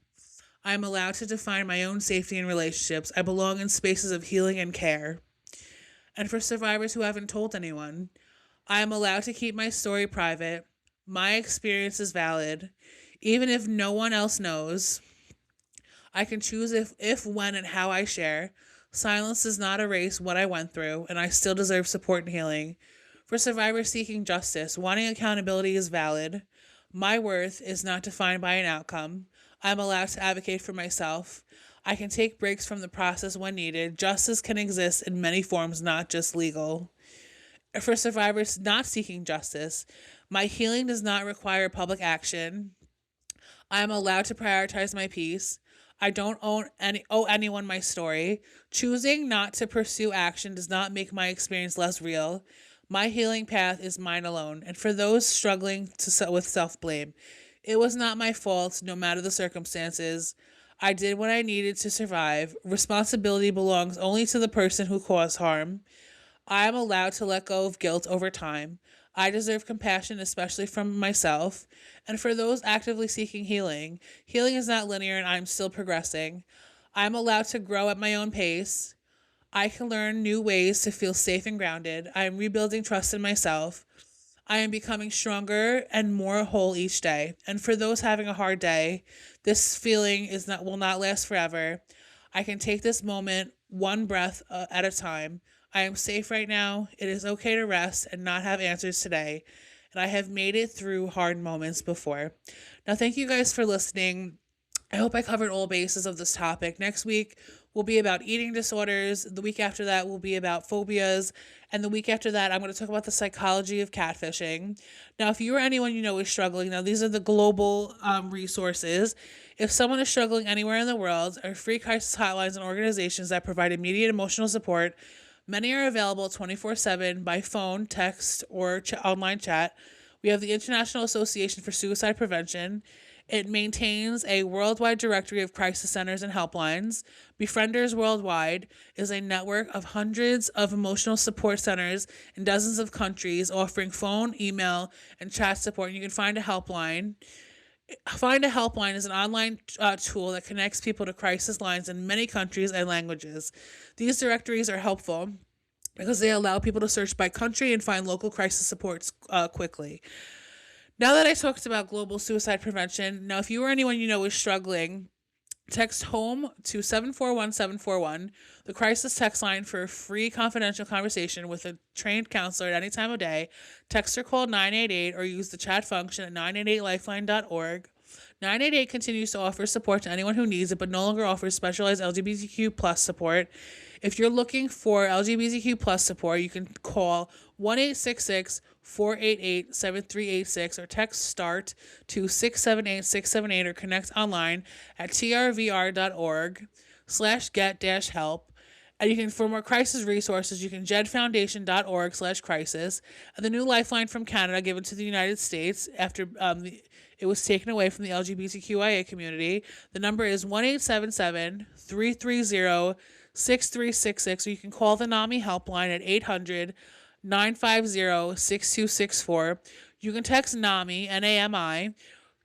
I am allowed to define my own safety in relationships. I belong in spaces of healing and care. And for survivors who haven't told anyone, I am allowed to keep my story private. My experience is valid. Even if no one else knows, I can choose if, when, and how I share. Silence does not erase what I went through, and I still deserve support and healing. For survivors seeking justice, wanting accountability is valid. My worth is not defined by an outcome. I'm allowed to advocate for myself. I can take breaks from the process when needed. Justice can exist in many forms, not just legal. For survivors not seeking justice, my healing does not require public action. I am allowed to prioritize my peace. I don't owe anyone my story. Choosing not to pursue action does not make my experience less real. My healing path is mine alone. And for those struggling with self-blame, it was not my fault, no matter the circumstances. I did what I needed to survive. Responsibility belongs only to the person who caused harm. I am allowed to let go of guilt over time. I deserve compassion, especially from myself. And for those actively seeking healing, healing is not linear and I'm still progressing. I'm allowed to grow at my own pace. I can learn new ways to feel safe and grounded. I am rebuilding trust in myself. I am becoming stronger and more whole each day. And for those having a hard day, this feeling will not last forever. I can take this moment one breath at a time. I am safe right now. It is okay to rest and not have answers today. And I have made it through hard moments before. Now, thank you guys for listening. I hope I covered all bases of this topic. Next week will be about eating disorders. The week after that will be about phobias. And the week after that, I'm going to talk about the psychology of catfishing. Now, if you or anyone you know is struggling, now these are the global resources. If someone is struggling anywhere in the world, our free crisis hotlines and organizations that provide immediate emotional support. Many are available 24/7 by phone, text, or online chat. We have the International Association for Suicide Prevention. It maintains a worldwide directory of crisis centers and helplines. Befrienders Worldwide is a network of hundreds of emotional support centers in dozens of countries offering phone, email, and chat support. And you can find a helpline. Find a Helpline is an online tool that connects people to crisis lines in many countries and languages. These directories are helpful because they allow people to search by country and find local crisis supports quickly. Now that I talked about global suicide prevention, now if you or anyone you know is struggling, text HOME to 741-741, the crisis text line for a free confidential conversation with a trained counselor at any time of day. Text or call 988 or use the chat function at 988lifeline.org. 988 continues to offer support to anyone who needs it, but no longer offers specialized LGBTQ plus support. If you're looking for LGBTQ plus support, you can call 1-866-488-7386 or text START to 678-678 or connect online at trvr.org/get-help. And you can, for more crisis resources, you can jedfoundation.org/crisis. And the new lifeline from Canada given to the United States after it was taken away from the LGBTQIA community. The number is 1-877-330-6366, or you can call the NAMI helpline at 800-950-6264. You can text NAMI, N-A-M-I,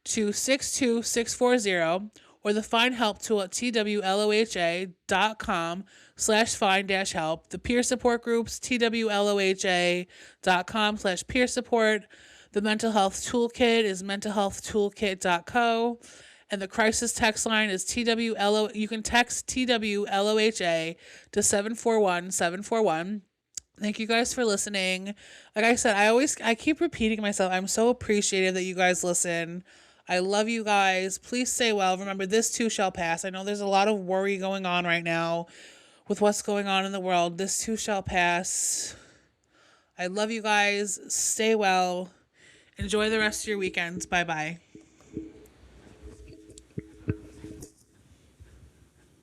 to 62640, or the Find Help tool at twloha.com/find-help. The peer support groups, twloha.com/peer support. The mental health toolkit is mentalhealthtoolkit.co. And the crisis text line is TWLO. You can text TWLOHA to 741-741. Thank you guys for listening. Like I said, I keep repeating myself. I'm so appreciative that you guys listen. I love you guys. Please stay well. Remember, this too shall pass. I know there's a lot of worry going on right now with what's going on in the world. This too shall pass. I love you guys. Stay well. Enjoy the rest of your weekends. Bye-bye.